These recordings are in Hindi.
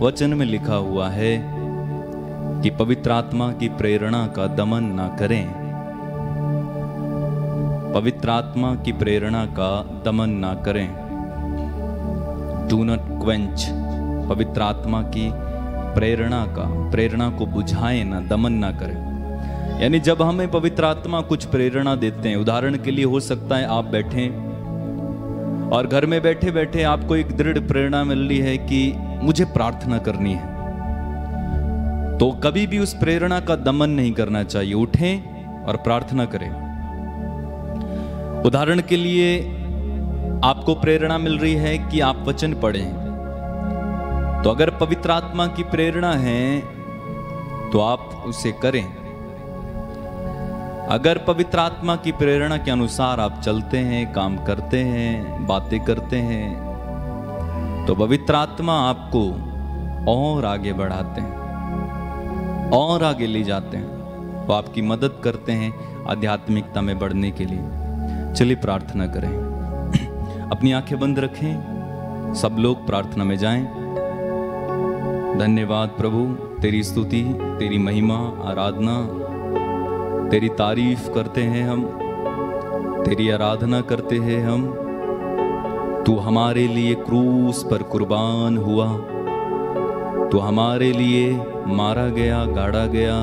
वचन में लिखा हुआ है कि पवित्र आत्मा की प्रेरणा का दमन ना करें। पवित्र आत्मा की प्रेरणा का दमन ना करें। Do not quench. पवित्र आत्मा की प्रेरणा को बुझाएं ना, दमन ना करें। यानी जब हमें पवित्र आत्मा कुछ प्रेरणा देते हैं, उदाहरण के लिए हो सकता है आप बैठें और घर में बैठे बैठे आपको एक दृढ़ प्रेरणा मिल रही है कि मुझे प्रार्थना करनी है, तो कभी भी उस प्रेरणा का दमन नहीं करना चाहिए। उठें और प्रार्थना करें। उदाहरण के लिए आपको प्रेरणा मिल रही है कि आप वचन पढ़ें, तो अगर पवित्र आत्मा की प्रेरणा है तो आप उसे करें। अगर पवित्र आत्मा की प्रेरणा के अनुसार आप चलते हैं, काम करते हैं, बातें करते हैं, तो पवित्र आत्मा आपको और आगे बढ़ाते हैं और आगे ले जाते हैं, वो आपकी मदद करते हैं आध्यात्मिकता में बढ़ने के लिए। चलिए प्रार्थना करें। अपनी आंखें बंद रखें, सब लोग प्रार्थना में जाएं। धन्यवाद प्रभु, तेरी स्तुति, तेरी महिमा, आराधना, तेरी तारीफ करते हैं हम, तेरी आराधना करते हैं हम। तू हमारे लिए क्रूस पर कुर्बान हुआ, तू हमारे लिए मारा गया, गाड़ा गया,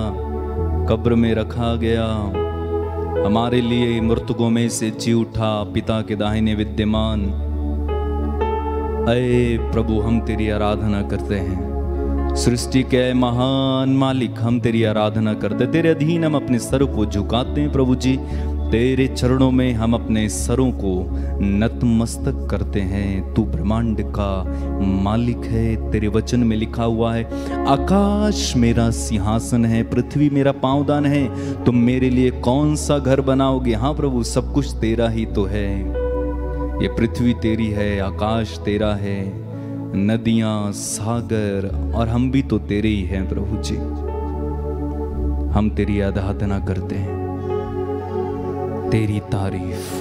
कब्र में रखा गया, हमारे लिए मृतकों में से जी उठा, पिता के दाहिने विद्यमान। ऐ प्रभु, हम तेरी आराधना करते हैं। सृष्टि के महान मालिक, हम तेरी आराधना करते, तेरे अधीन हम अपने सरों को झुकाते हैं प्रभु जी। तेरे चरणों में हम अपने सरों को नतमस्तक करते हैं। तू ब्रह्मांड का मालिक है। तेरे वचन में लिखा हुआ है, आकाश मेरा सिंहासन है, पृथ्वी मेरा पांवदान है, तुम मेरे लिए कौन सा घर बनाओगे। हाँ प्रभु, सब कुछ तेरा ही तो है। ये पृथ्वी तेरी है, आकाश तेरा है, नदियां, सागर, और हम भी तो तेरे ही हैं प्रभु जी। हम तेरी आराधना करते हैं, तेरी तारीफ।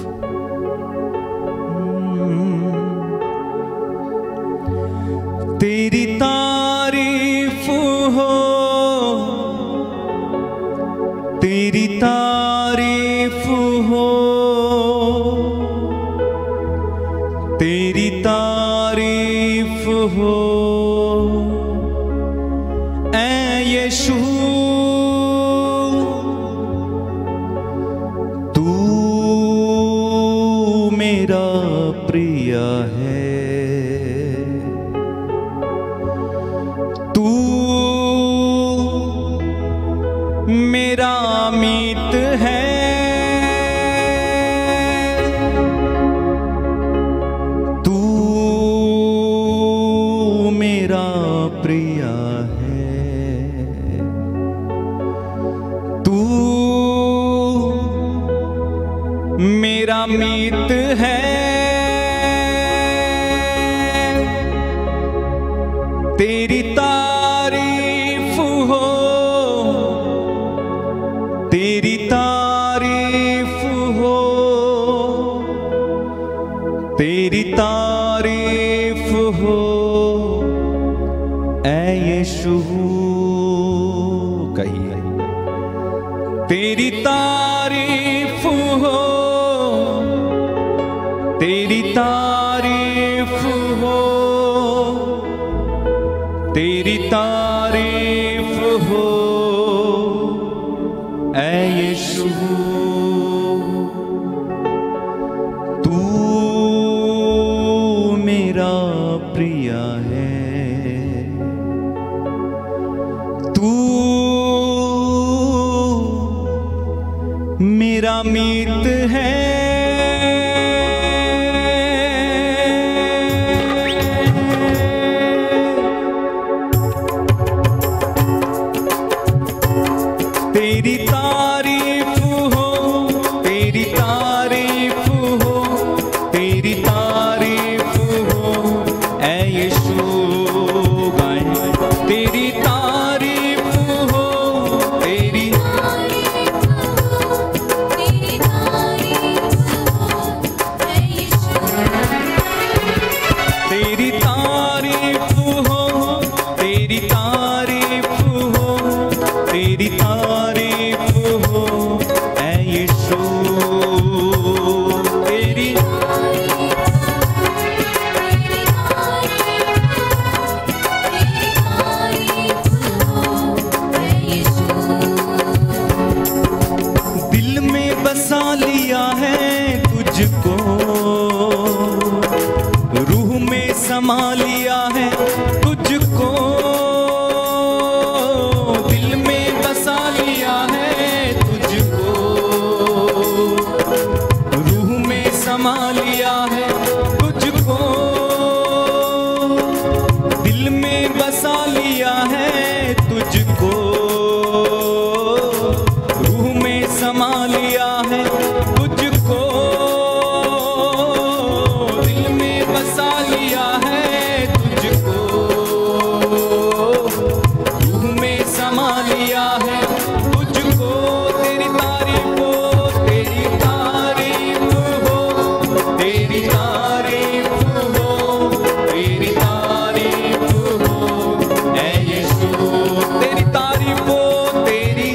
तेरी तारीफ हो, तेरी तारीफ हो, तेरी तारीफ हो, ऐ यीशु तू मेरा प्रिय है, तू मेरा मीत है, तू मेरा प्रिय है, तू मेरा मीत है। तेरी तारीफ हो, तेरी तारीफ हो, तेरी तारीफ हो, ऐ यीशु। कहिए, तेरी तारीफ हो, तेरी तारीफ हो, तेरी तारीफ हो, ऐ यीशु। तू मेरा प्रिय है, तू मेरा मीत है। तेरी तारीफ हो, तेरी तारीफ हो, तेरी तारीफ हो, ऐ यीशु। गाएं, तेरी तारीफ हो, तेरी तारीफ हो, तेरी तारीफ बसा लिया है तुझको, रूह में समा लिया है तुझको, दिल में बसा लिया है तुझको, रूह में समा लिया है तुझको। तेरी तारीफ हो, तेरी तारीफ हो, तेरी तारीफ हो, तेरी तारीफ हो ऐ यीशु। तेरी तारीफ हो, तेरी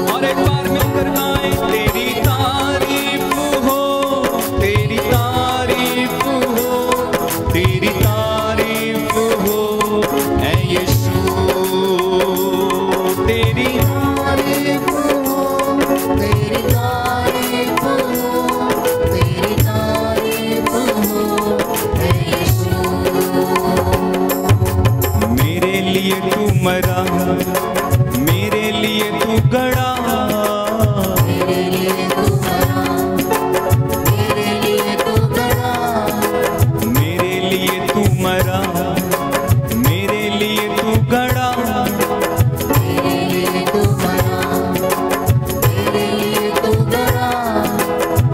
और एक बार मिलकर गाएं, तेरी तारीफ हो, तेरी तारीफ हो, तेरी तारीफ हो ऐ यीशु। तेरी तारीफ हो, तेरी तारीफ हो, तेरी तारीफ हो ऐ यीशु। मेरे लिए तू मरा, मेरे लिए तू गड़ा, मेरे लिए तू मरा, मेरे लिए तू गड़ा, मेरे लिए तू मरा, मेरे लिए तू गड़ा। मेरे लिए तू मरा, मेरे लिए तू गड़ा।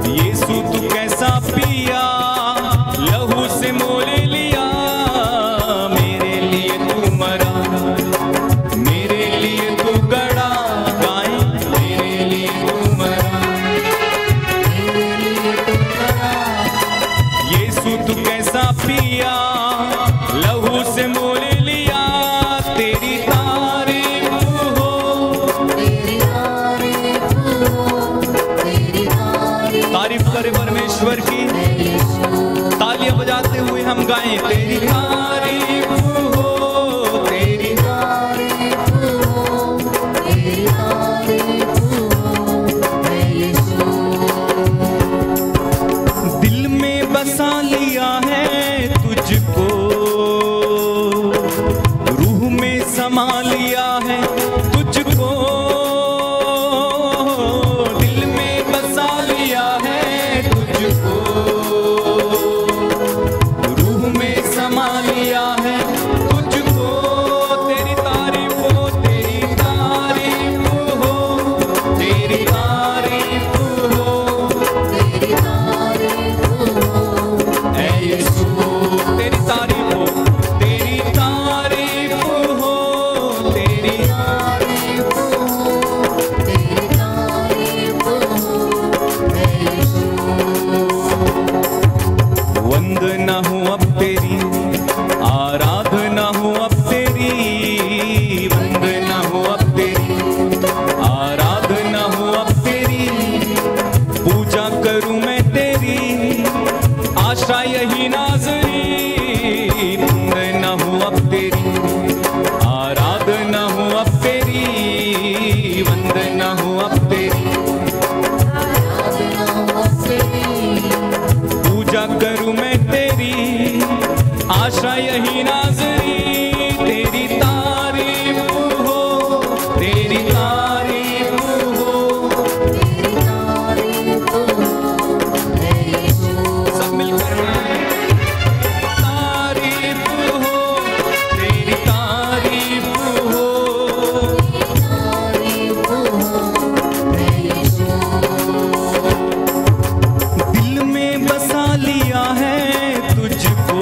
यीशु तू कैसा पिया, लहू से मोल लिया, मेरे लिए तू मरा, मेरे लिए तू गड़ा। गाएं, मेरे लिए तू मरा, मेरे लिए तू गड़ा। यीशु तू कैसा पिया, लहू से मोल लिया। तेरी तारीफ हो, तेरी तारीफ हो, तेरी तारीफ तारीफ करे परमेश्वर की। ऐ यीशु। तालियां बजाते हुए हम गाएं, तेरी तारीफ हो, तेरी तारीफ हो, तेरी तारीफ हो ऐ यीशु। दिल में बसा लिया है तुझको, रूह में समा लिया है तुझको, दिल में बसा लिया है तुझको, रूह में समा लिया है तुझको। तेरी तारीफ हो, तेरी तारीफ हो, तेरी तारीफ हो तेरी तारीफ हो ऐ यीशु। तेरी तारीफ हो, तेरी तारीफ हो, तेरी तारीफ हो, तेरी तारीफ हो ऐ यीशु। वंदना हो अब तेरी, आराधना हो अब तेरी, वंदना हो अब तेरी, आराधना हो अब तेरी, पूजा करूं मैं तेरी, आशा यही नाज़री। वंदना हो अब तेरी, आराधना हो अब तेरी, वंदना हो अब तेरी, आराधना हो तेरी, पूजा करूं मैं तेरी, आशा यही नाज़री। तेरी तारीफ हो, तेरी तारीफ हो, तेरी तारीफ हो ऐ यीशु। सब मिलकर गाएं, तारीफ हो, तेरी तारीफ हो, तारीफ हो ऐ यीशु। दिल में बसा लिया है तुझको,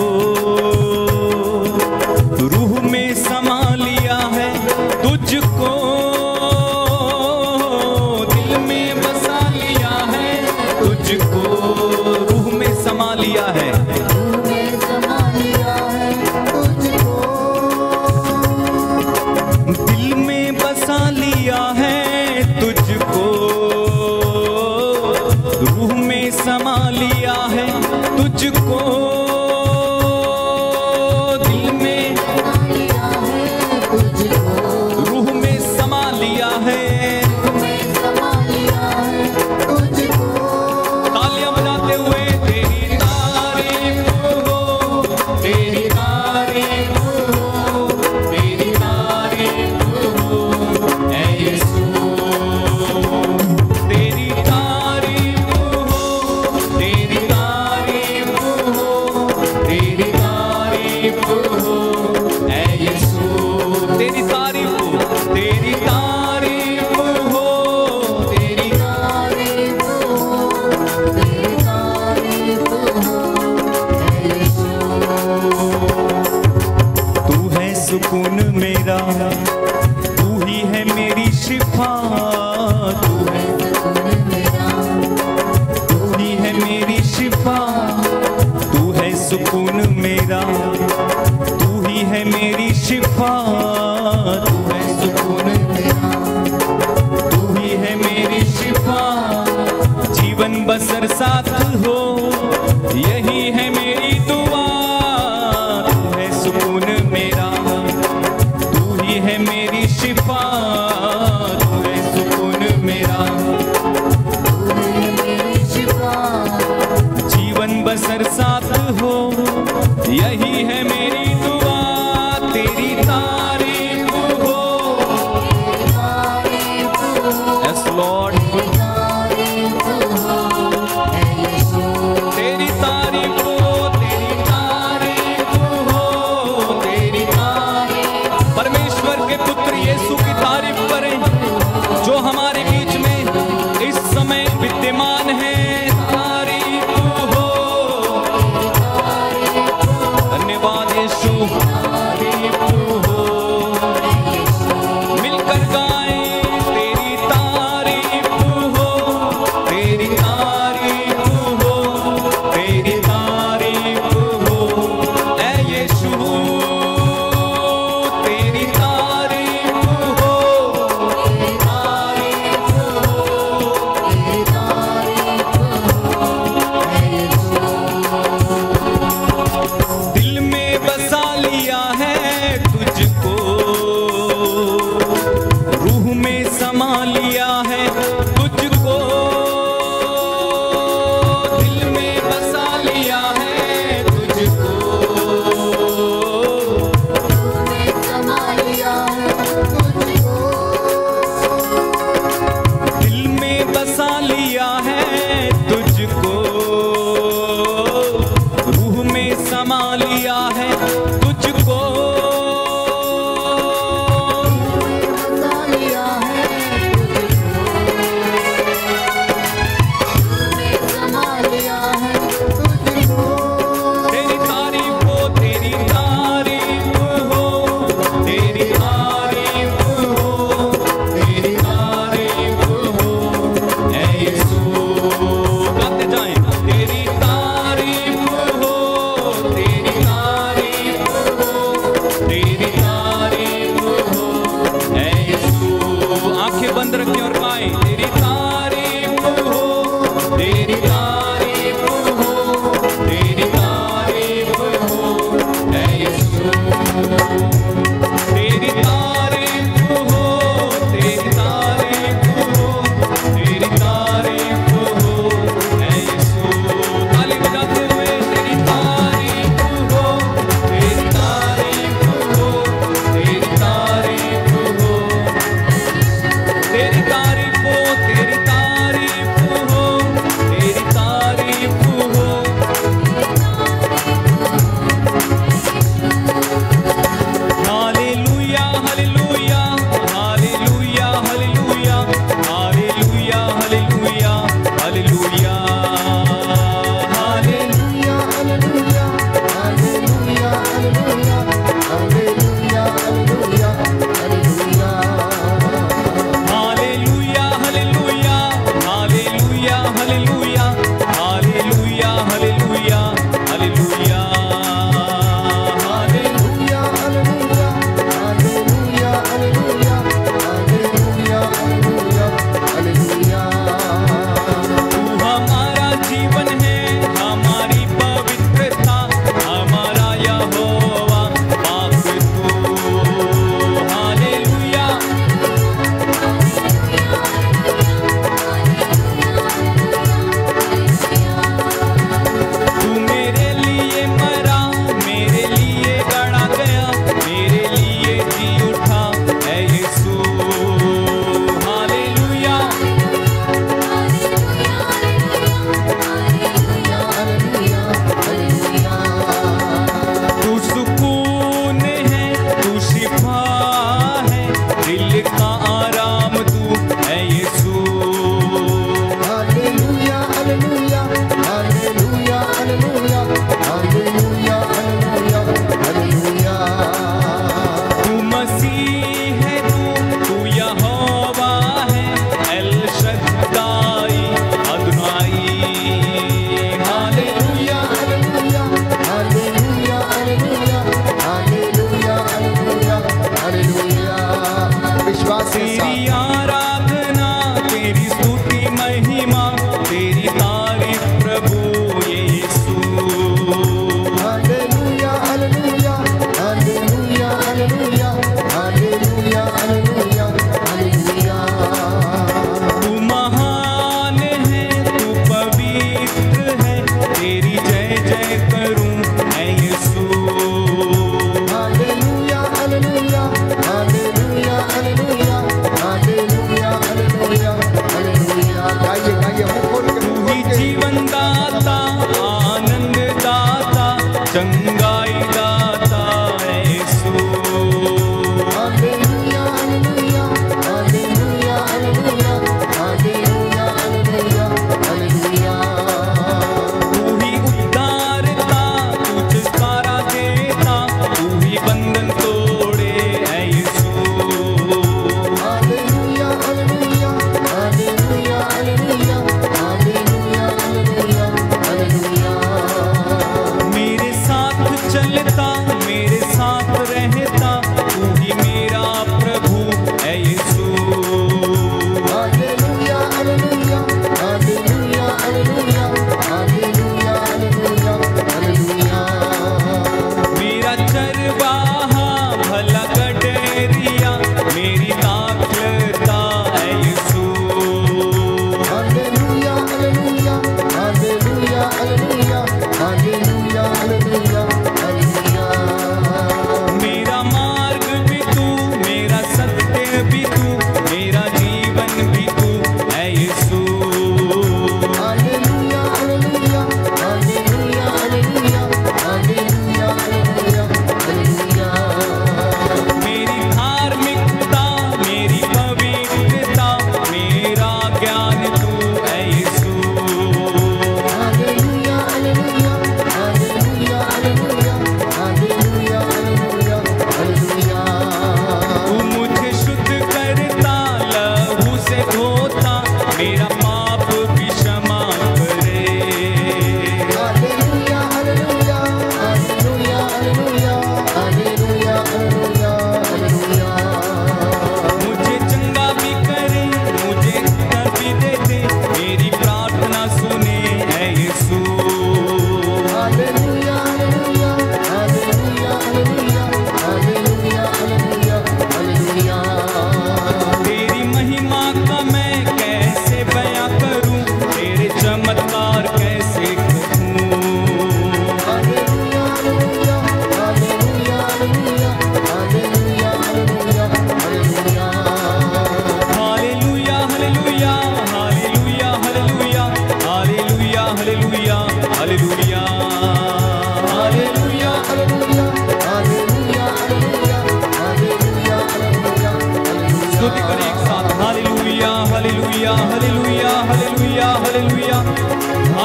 समय विद्यमान है, तारीफ हो। धन्यवाद यीशु, तारीफ हो। मिलकर गाएं तेरी तारीफ हो, तेरी तारीफ हो, तेरी तारीफ हो। ऐ यीशु तेरी तारीफ हो, तेरी तारीफ हो, तेरी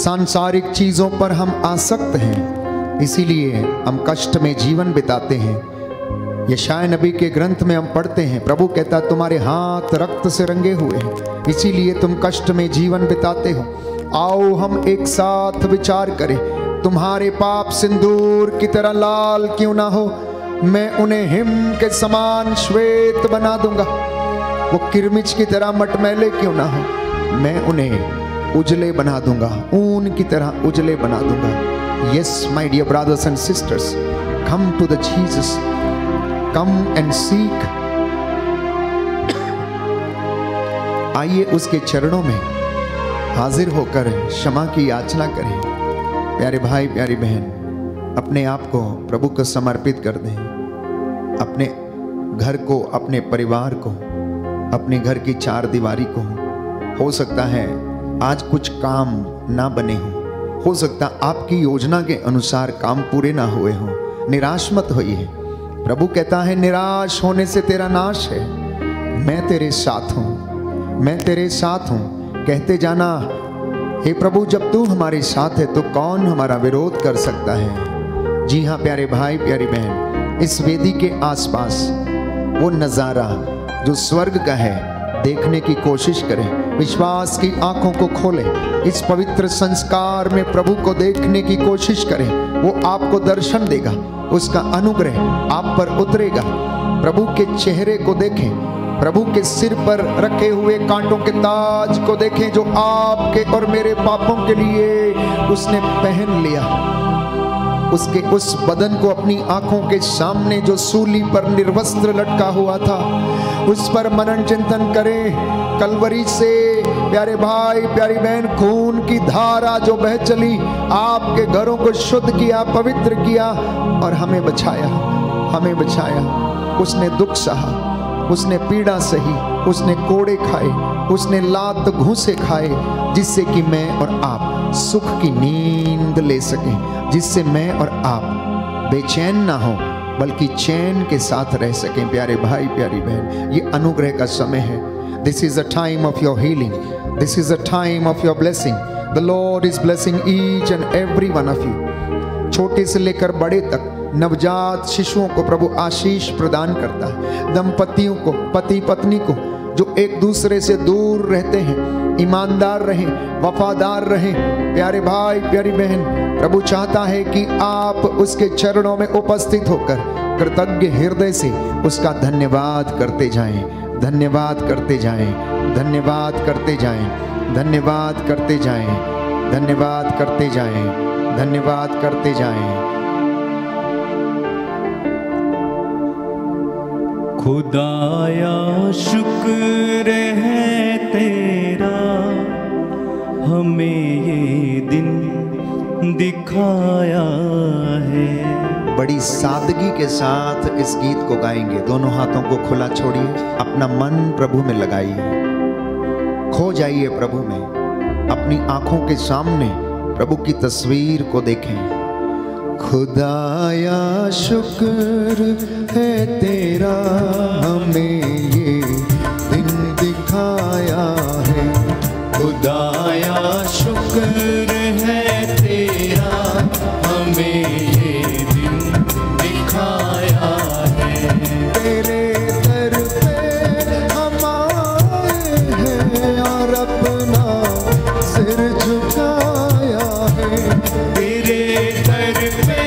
सांसारिक चीजों पर हम आसक्त हैं, इसीलिए हम कष्ट में जीवन बिताते हैं। यशाया नबी के ग्रंथ में हम पढ़ते हैं, प्रभु कहता तुम्हारे हाथ रक्त से रंगे हुए हैं, इसीलिए तुम कष्ट में जीवन बिताते हो। आओ हम एक साथ विचार करें, तुम्हारे पाप सिंदूर की तरह लाल क्यों ना हो, मैं उन्हें हिम के समान श्वेत बना दूंगा। वो किरमिच की तरह मटमैले क्यों ना हो, मैं उन्हें उजले बना दूंगा, ऊन की तरह उजले बना दूंगा। Yes my dear brothers and sisters, come to the Jesus, come and seek. आइए उसके चरणों में हाजिर होकर क्षमा की याचना करें। प्यारे भाई प्यारी बहन, अपने आप को प्रभु को समर्पित कर दें। अपने घर को, अपने परिवार को, अपने घर की चार दीवारी को। हो सकता है आज कुछ काम ना बने हो सकता आपकी योजना के अनुसार काम पूरे ना हुए हो। निराश मत होइए, प्रभु कहता है निराश होने से तेरा नाश है। मैं तेरे साथ हूँ, मैं तेरे साथ हूँ। कहते जाना, हे प्रभु जब तू हमारे साथ है तो कौन हमारा विरोध कर सकता है। जी हाँ प्यारे भाई प्यारी बहन, इस वेदी के आसपास वो नज़ारा जो स्वर्ग का है देखने की कोशिश करें। विश्वास की आंखों को खोलें, इस पवित्र संस्कार में प्रभु को देखने की कोशिश करें। वो आपको दर्शन देगा, उसका अनुग्रह आप पर उतरेगा। प्रभु के चेहरे को देखें, प्रभु के सिर पर रखे हुए कांटों के ताज को देखें जो आपके और मेरे पापों के लिए उसने पहन लिया। उसके उस बदन को अपनी आंखों के सामने जो सूली पर निर्वस्त्र लटका हुआ था, उस पर मनन चिंतन करें। कलवरी से प्यारे भाई प्यारी बहन खून की धारा जो बह चली, आपके घरों को शुद्ध किया, पवित्र किया और हमें बचाया, हमें बचाया। उसने दुख सहा, उसने पीड़ा सही, उसने कोड़े खाए, उसने लात घूंसे खाए, जिससे कि मैं और आप सुख की नींद ले सकें, जिससे मैं और आप बेचैन ना हो बल्कि चैन के साथ रह सकें। प्यारे भाई प्यारी बहन, ये अनुग्रह का समय है। This is a time of your healing, this is a time of your blessing. The Lord is blessing each and every one of you. छोटे से लेकर बड़े तक नवजात शिशुओं को प्रभु आशीष प्रदान करता है। दंपतियों को, पति पत्नी को जो एक दूसरे से दूर रहते हैं, ईमानदार रहें, वफादार रहें। प्यारे भाई प्यारी बहन, प्रभु चाहता है कि आप उसके चरणों में उपस्थित होकर कृतज्ञ हृदय से उसका धन्यवाद करते जाएं, धन्यवाद करते जाएं, धन्यवाद करते जाएं, धन्यवाद करते जाएं, धन्यवाद करते जाएं, धन्यवाद करते जाएं। खुदाया शुक्र है तेरा, हमें ये दिन दिखाया है। बड़ी सादगी के साथ इस गीत को गाएंगे। दोनों हाथों को खुला छोड़िए, अपना मन प्रभु में लगाइए, खो जाइए प्रभु में। अपनी आंखों के सामने प्रभु की तस्वीर को देखें। खुदाया शुक्र है तेरा, हमें ये दिन दिखाया है। खुदाया शुक्र है तेरा, हमें ये दिन दिखाया है। तेरे दर पे हम आए हैं और अपना सिर झुकाया है। तेरे दर पे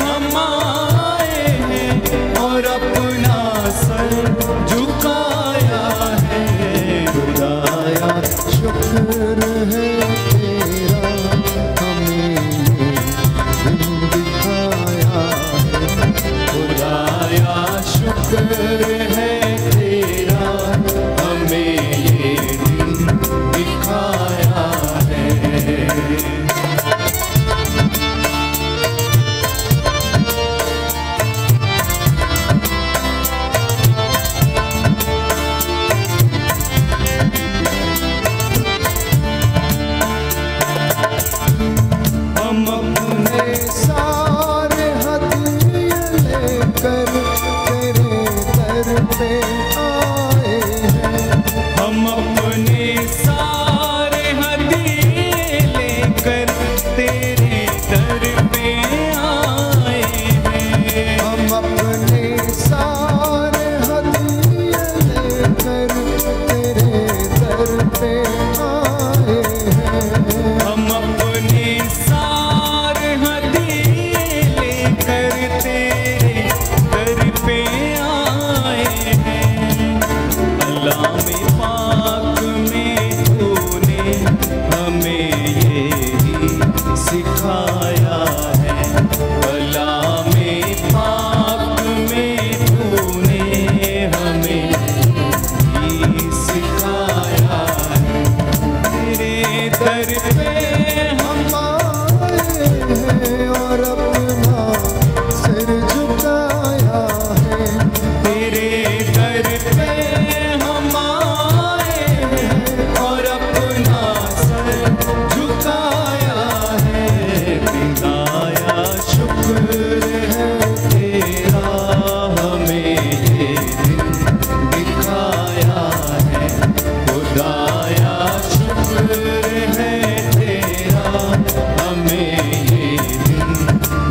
हम आए हैं और अपना सर झुकाया है। खुदाया शुक्र है तेरा, हमें ये दिन हमें यही सिखाया है। कलामे पाक में तूने हमें यही सिखाया है। तेरे दर पे हम आए हैं और अपना सिर झुकाया है। तेरे दर पे हम आए हैं और अपना सर झुकाया है। खुदाया शुक्र है तेरा, हमें ये दिन दिखाया है। खुदाया शुक्र है तेरा, हमें ये दिन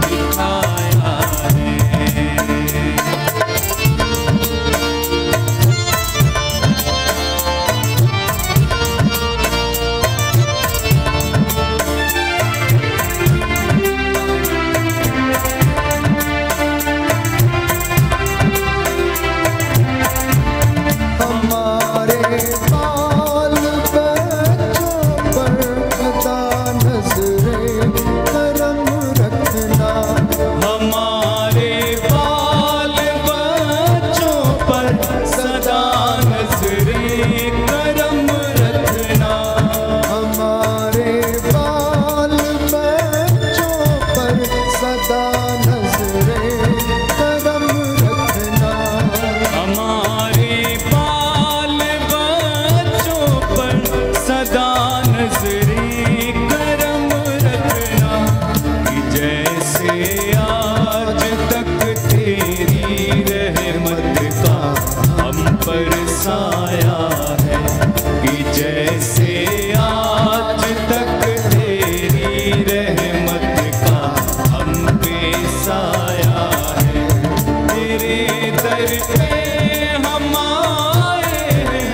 दिखाया है। हमारे बाल बच्चों पर सदा नजरे करम रखना। हमारे बाल बच्चों पर सदा नजरे करम रखना। हमारे बाल बच्चों पर सदा नजरे करम रखना। हमारे बाल बच्चों पर सदा नजरे करम रखना। कि जैसे आज तक तेरी रहमत का हम पर साया है। कि जैसे आज तक तेरी रहमत का हम पे साया है। तेरे दर पे हम आए हैं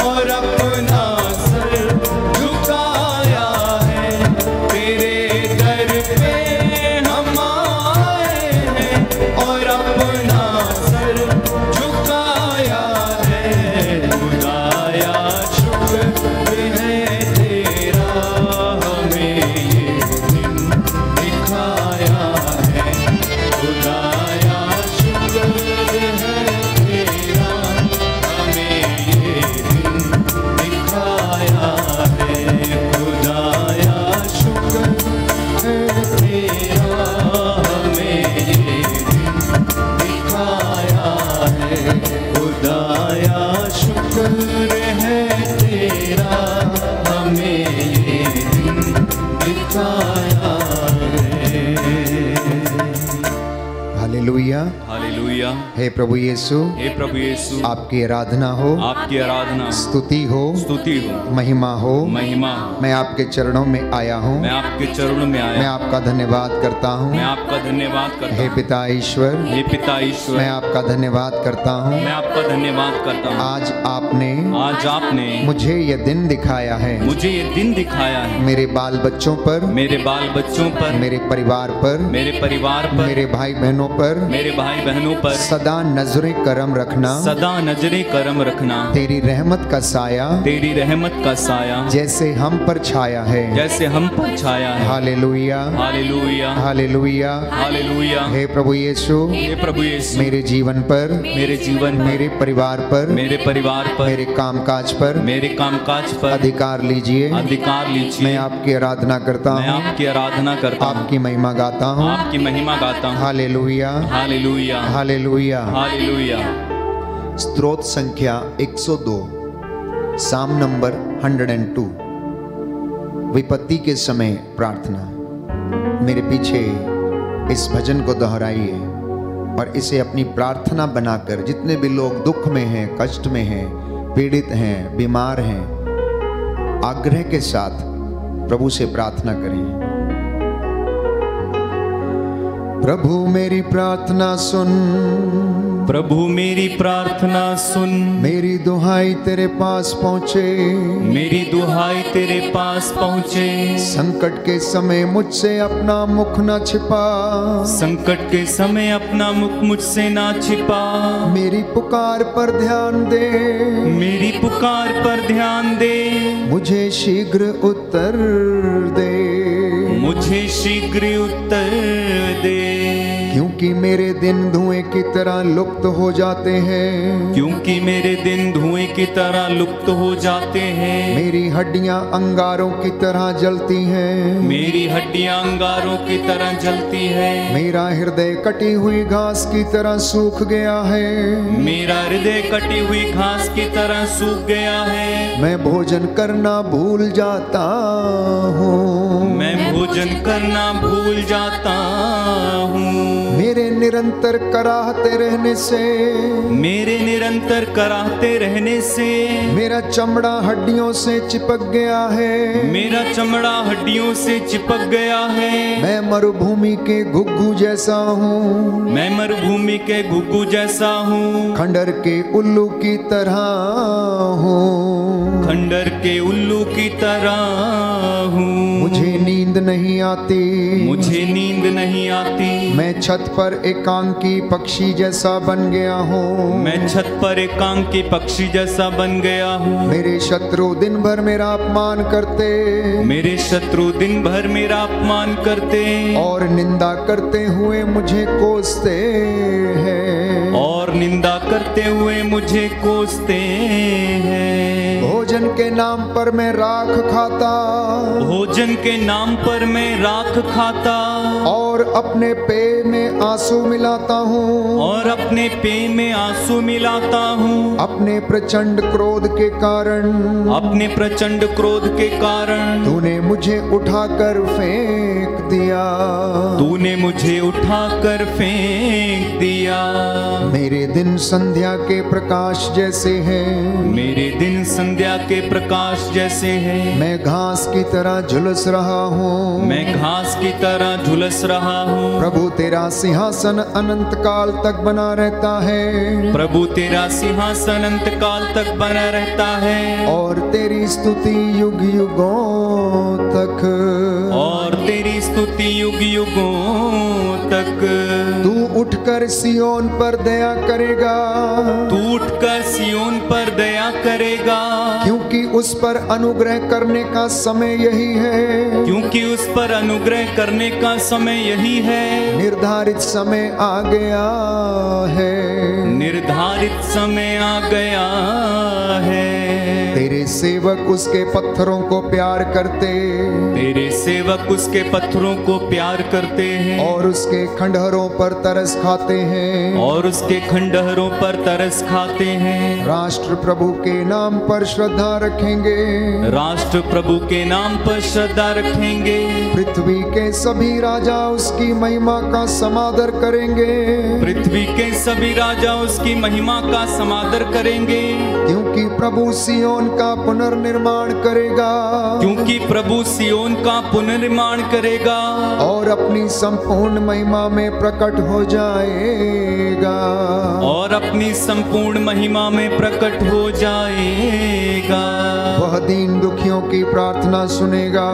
और अपना सर झुकाया है। तेरे दर पे हम आए हैं और अपना सर झुकाया है। खुदाया शुक्र है तेरा, हमें ये दिन दिखाया है। खुदाया शुक्र है तेरा, हमें ये दिन दिखाया है। खुदाया शुक्र है तेरा, हमें ये दिन दिखाया है। खुदाया शुक्र है तेरा, हमें ये दिन दिखाया है। हालेलुया। हालेलुया। हे प्रभु यीशु, हे प्रभु यीशु, आपकी आराधना हो, आपकी आराधना, स्तुति हो, स्तुति हो, महिमा हो। महिमा हो। मैं आपके चरणों में आया हूँ। मैं आपके चरणों में मैं आया, आपका धन्यवाद करता हूँ। मैं आपका धन्यवाद करता हे हूँ। पिता ईश्वर, हे पिता ईश्वर, मैं आपका धन्यवाद करता हूँ। मैं आपका धन्यवाद करता हूँ। आज आपने मुझे यह दिन दिखाया है। मुझे ये दिन दिखाया है। मेरे बाल बच्चों पर, मेरे बाल बच्चों पर, मेरे परिवार पर, मेरे परिवार पर, मेरे भाई बहनों पर, मेरे भाई बहनों पर सदा नजरे करम रखना। सदा नजरे करम रखना। तेरी रहमत का साया तेरी रहमत का साया जैसे हम पर छाया है। जैसे हम पर छाया है। Hallelujah, hallelujah, hallelujah. हालेलुया। हे प्रभु यीशु, हे प्रभु यीशु, मेरे जीवन पर, मेरे जीवन में, मेरे परिवार पर, मेरे परिवार पर, मेरे कामकाज पर, मेरे कामकाज पर अधिकार लीजिए। अधिकार लीजिए। मैं आपकी आराधना करता मैं हूँ, आपकी आराधना करता हूँ, आपकी महिमा गाता हूँ। आपकी महिमा गाता हूँ। Hallelujah, hallelujah, hallelujah. हालेलुया। स्तोत्र संख्या 102, साम नंबर 102। विपत्ति के समय प्रार्थना। मेरे पीछे इस भजन को दोहराइए और इसे अपनी प्रार्थना बनाकर जितने भी लोग दुख में हैं, कष्ट में हैं, पीड़ित हैं, बीमार हैं, आग्रह के साथ प्रभु से प्रार्थना करें। प्रभु मेरी प्रार्थना सुन, प्रभु मेरी प्रार्थना सुन, मेरी दुहाई तेरे पास पहुँचे, मेरी दुहाई तेरे पास पहुँचे। संकट के समय मुझसे अपना मुख न छिपा, संकट के समय अपना मुख मुझसे ना छिपा। मेरी पुकार पर ध्यान दे, मेरी पुकार पर ध्यान दे, मुझे शीघ्र उत्तर दे, मुझे शीघ्र उत्तर दे। क्योंकि मेरे दिन धुएं की तरह लुप्त हो जाते हैं, क्योंकि मेरे दिन धुएं की तरह लुप्त हो जाते हैं। मेरी हड्डियां अंगारों की तरह जलती हैं, मेरी हड्डियां अंगारों की तरह जलती है। मेरा हृदय कटी हुई घास की तरह सूख गया है, मेरा हृदय कटी हुई घास की तरह सूख गया है। मैं भोजन करना भूल जाता हूँ, मैं भोजन करना भूल जाता हूँ। मेरे निरंतर कराहते रहने से, मेरे निरंतर कराहते रहने से, मेरा चमड़ा हड्डियों से चिपक गया है, मेरा चमड़ा हड्डियों से चिपक गया है। मैं मरुभूमि के घुग्गू जैसा हूँ, मैं मरुभूमि के घुग्गू जैसा हूँ। खंडर के उल्लू की तरह हूँ, खंडर के उल्लू की तरह हूँ। मुझे नींद नहीं आती, मुझे नींद नहीं आती। मैं छत पर एकांकी पक्षी जैसा बन गया हूँ, मैं छत पर एकांकी पक्षी जैसा बन गया हूँ। मेरे शत्रु दिन भर मेरा अपमान करते, मेरे शत्रु दिन भर मेरा अपमान करते और निंदा करते हुए मुझे कोसते हैं, और निंदा करते हुए मुझे कोसते हैं। भोजन के नाम पर मैं राख खाता, भोजन के नाम पर मैं राख खाता, और अपने पेय में आंसू मिलाता हूँ, और अपने पेय में आंसू मिलाता हूँ। अपने प्रचंड क्रोध के कारण, अपने प्रचंड क्रोध के कारण तूने मुझे उठाकर फेंक दिया, तूने मुझे उठाकर फेंक दिया। मेरे दिन संध्या के प्रकाश जैसे हैं, मेरे दिन संध्या के प्रकाश जैसे हैं। मैं घास की तरह झुलस रहा हूँ, मैं घास की तरह झुलस रहा हूँ। प्रभु तेरा सिंहासन अनंत काल तक बना रहता है, प्रभु तेरा सिंहासन अनंत काल तक बना रहता है, और तेरी स्तुति युग युगों तक, और तेरी स्तुति युग युगों तक। तू उठकर सियोन पर दया करेगा, तू उठकर सियोन पर दया करेगा, क्योंकि उस पर अनुग्रह करने का समय यही है, क्योंकि उस पर अनुग्रह करने का समय यही है। निर्धारित समय आ गया है, निर्धारित समय आ गया है। तेरे सेवक उसके पत्थरों को प्यार करते, तेरे सेवक उसके पत्थरों को प्यार करते हैं, और उसके खंडहरों पर तरस खाते हैं, और उसके खंडहरों पर तरस खाते हैं। राष्ट्र प्रभु के नाम पर श्रद्धा रखेंगे, राष्ट्र प्रभु के नाम पर श्रद्धा रखेंगे। पृथ्वी के सभी राजा उसकी महिमा का समादर करेंगे, पृथ्वी के सभी राजा उसकी महिमा का समादर करेंगे, क्योंकि प्रभु सियोन का पुनर्निर्माण करेगा, क्योंकि प्रभु सियोन का पुनर्निर्माण करेगा, और अपनी संपूर्ण महिमा में प्रकट हो जाएगा, और अपनी संपूर्ण महिमा में प्रकट हो जाएगा। वह दीन दुखियों की प्रार्थना सुनेगा,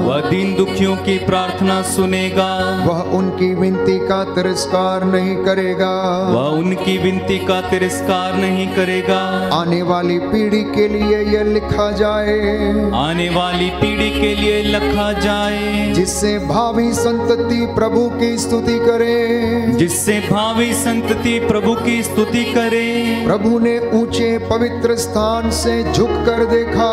वह दीन दुखियों की प्रार्थना सुनेगा, वह उनकी विनती का तिरस्कार नहीं करेगा, वह उनकी विनती का तिरस्कार नहीं करेगा। आने वाली पीढ़ी के लिए यह लिखा जाए, आने वाली पीढ़ी के लिए लिखा जाए, जिससे भावी संतति प्रभु की स्तुति करे, जिससे भावी संतति प्रभु की स्तुति करे। प्रभु ने ऊंचे पवित्र स्थान से झुक कर देखा,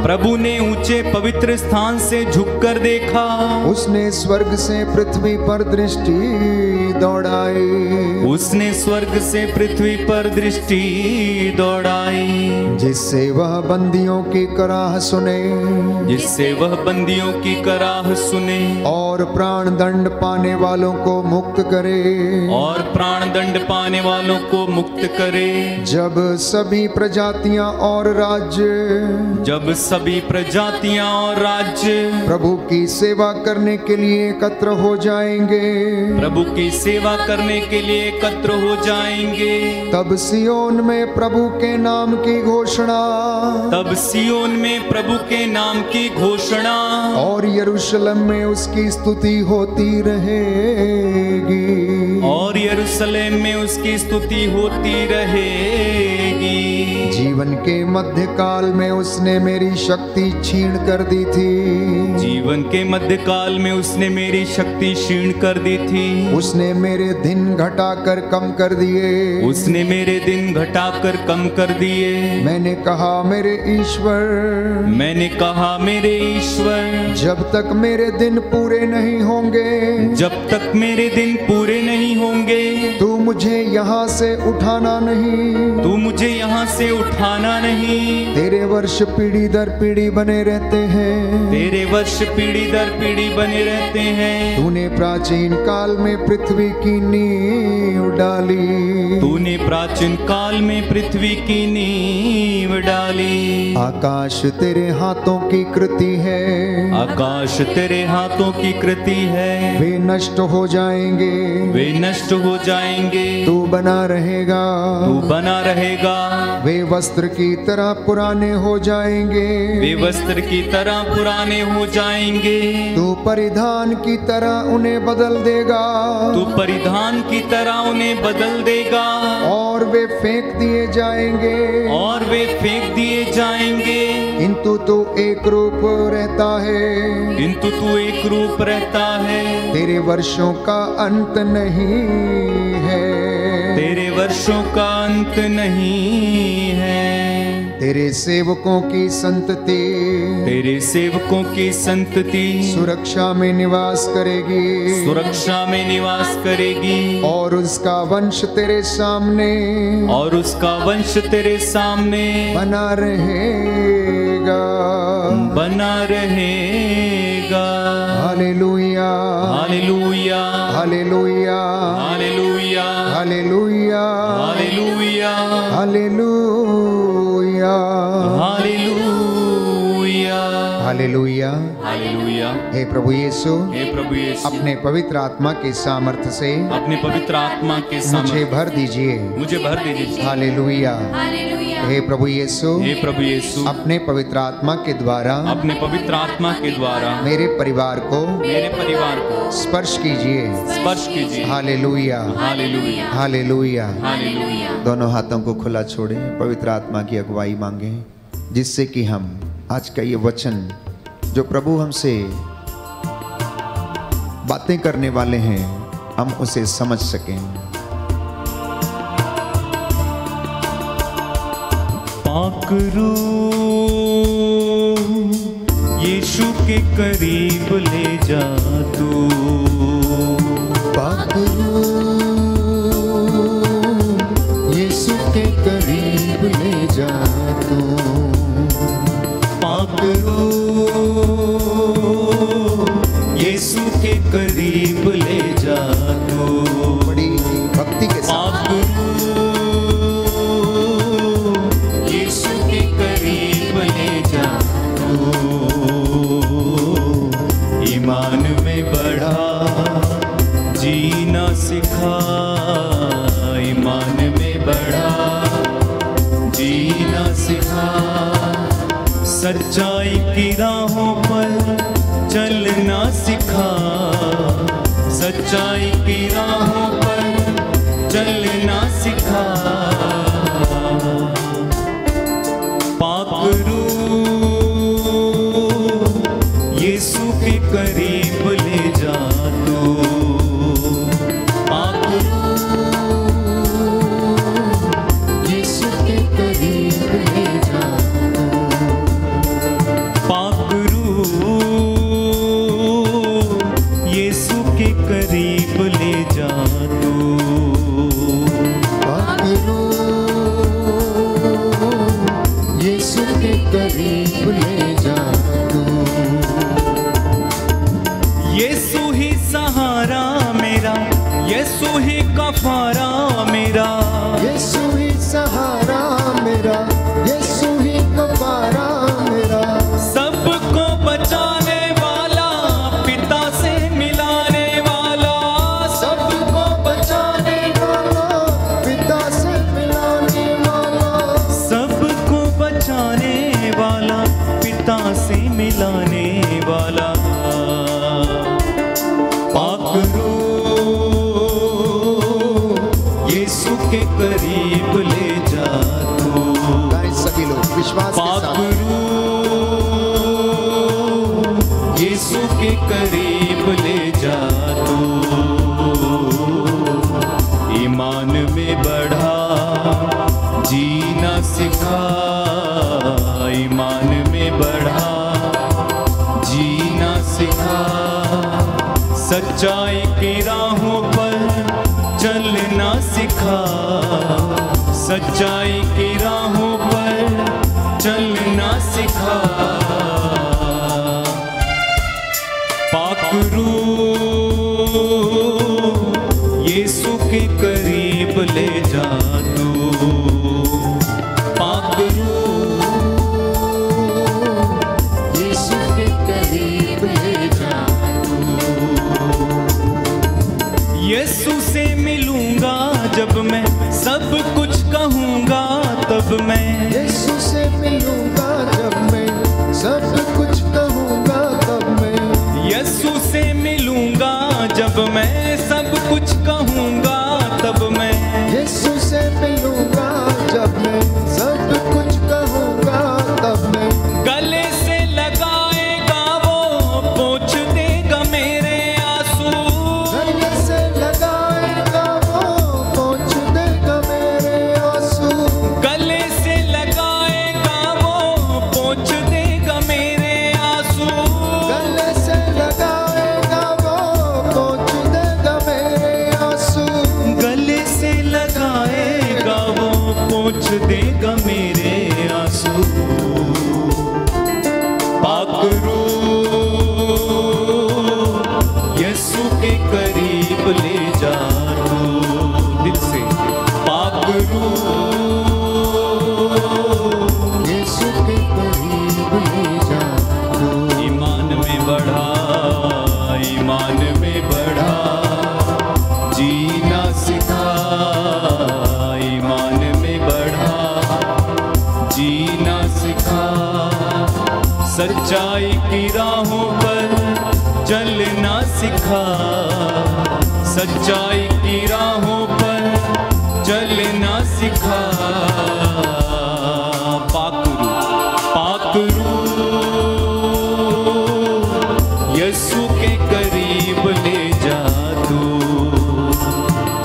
प्रभु ने ऊंचे पवित्र स्थान से झुककर देखा, उसने स्वर्ग से पृथ्वी पर दृष्टि दौड़ाई, उसने स्वर्ग से पृथ्वी पर दृष्टि दौड़ाई, जिससे वह वह बंदियों की कराह सुने, जिससे वह बंदियों की कराह सुने, और प्राण दंड पाने वालों को मुक्त करे, और प्राण दंड पाने वालों को मुक्त करे। जब सभी प्रजातियां और राज्य जब सभी प्रजातियां और राज्य प्रभु की सेवा करने के लिए एकत्र हो जाएंगे, प्रभु की सेवा करने के लिए एकत्र हो जाएंगे, तब सियोन में प्रभु के नाम की घोषणा, तब सियोन में प्रभु के नाम की घोषणा, और यरूशलेम में उसकी स्तुति होती रहेगी, और यरूशलेम में उसकी स्तुति होती रहेगी। जीवन के मध्य काल में उसने मेरी शक्ति छीन कर दी थी, जीवन के मध्य काल में उसने मेरी शक्ति क्षीण कर दी थी, उसने मेरे दिन घटाकर कम कर दिए, उसने मेरे दिन घटाकर कम कर दिए। मैंने कहा मेरे ईश्वर, मैंने कहा मेरे ईश्वर, जब तक मेरे दिन पूरे नहीं होंगे, जब तक मेरे दिन पूरे नहीं होंगे, तू मुझे यहाँ से उठाना नहीं, तू मुझे यहाँ से उठाना नहीं। तेरे वर्ष पीढ़ी दर पीढ़ी बने रहते हैं, तेरे वर्ष पीढ़ी दर पीढ़ी बने रहते हैं। तूने प्राचीन काल में पृथ्वी की नींव डाली, तूने प्राचीन काल में पृथ्वी की नींव डाली। आकाश तेरे हाथों की कृति है, आकाश तेरे हाथों की कृति है, वे नष्ट हो जाएंगे, वे नष्ट हो जाएंगे, तू बना रहेगा, तू बना रहेगा। वे वस्त्र की तरह पुराने हो जाएंगे, वे वस्त्र की तरह पुराने हो जाएंगे, तू परिधान की तरह उन्हें बदल देगा, तू परिधान की तरह उन्हें बदल देगा, और वे फेंक दिए जाएंगे, और वे फेंक दिए जाएंगे। किंतु तू एक रूप रहता है, किंतु तू एक रूप रहता है, तेरे वर्षों का अंत नहीं है, तेरे वर्षों का अंत नहीं है। तेरे सेवकों की संतति, तेरे सेवकों की संतति सुरक्षा में निवास करेगी, सुरक्षा में निवास करेगी, और उसका वंश तेरे सामने, और उसका वंश तेरे सामने बना रहेगा, बना रहेगा। Hallelujah, hallelujah, hallelujah, hallelujah, hallelujah, hallelujah, hallelujah, hallelujah, hallelujah. Hallelujah. हे प्रभु यीशु, हे प्रभु यीशु, अपने पवित्र आत्मा के सामर्थ्य से अपने पवित्र आत्मा के मुझे सामने भर दीजिए। मुझे भर दीजिए। हालेलुया। हे प्रभु यीशु, हे प्रभु यीशु, अपने पवित्र आत्मा के द्वारा अपने पवित्र आत्मा के द्वारा मेरे परिवार को, मेरे परिवार को स्पर्श कीजिए। स्पर्श कीजिए। Hallelujah, hallelujah, hallelujah. हालेलुया। दोनों हाथों को खुला छोड़े, पवित्र आत्मा की अगुवाई मांगे, जिससे कि हम आज का ये वचन जो प्रभु हमसे बातें करने वाले हैं, हम उसे समझ सकें। पाक रूह यीशु के करीब ले जा तू, पाक रूह यीशु के करीब ले जा तू, पाक रूह यीशु के करीब ले जा तू, बड़ी भक्ति के साथ पाक रूह यीशु के करीब ले जा तू, ईमान में बढ़ा जीना सिखा, ईमान में बढ़ा जीना सिखा, सच्चाई की राहों पर चलना सिखा, सच्चाई की राहों पर चलना सिखा, पाक रूह यीशु के करीब ले जा तू, पाक यीशु के करीब ले जा, पाक रूह यीशु के करीब ले जा तू, पाक रूह यीशु के यीशु के करीब ले जा तू, ईमान में बढ़ा जीना सिखा, ईमान में बढ़ा जीना सिखा, सच्चाई की राहों पर चलना सिखा, सच्चाई की राहों पर चलना सिखा। पाक रूह यीशु के करीब ले जा तू, पाक रूह यीशु के करीब ले जा तू। यीशु से मिलूंगा जब मैं सब कुछ कहूंगा, तब मैं यीशु से मिलूंगा जब मैं सब कुछ कहूंगा, तब मैं यीशु से मिलूंगा जब मैं सब कुछ कहूंगा, तब मैं यीशु से मिलूंगा जब मैं सब कुछ कहूंगा, तब मैं गले से लगाएगा वो पोंछ देगा मेरे आंसू, गले से लगाएगा वो पोंछ देगा मेरे आंसू, गले से लगाएगा वो पोंछ देगा मेरे आंसू, गले से लगाएगा वो पोंछ देगा मेरे आंसू, गले से लगाएगा वो पोंछ देगा मेरे आंसू। पाक रूह यीशु के करीब ले जा तू, दिल से पाक रूह यीशु के करीब ले जा तू, ईमान में बढ़ा, ईमान में बढ़ा जीना सिखा, ईमान में बढ़ा जीना सिखा, सच्चाई की राहों पर चलना सिखा, सच्चाई की राहों पर चलना सिखा। पाक रूह यीशु के करीब ले जा तू,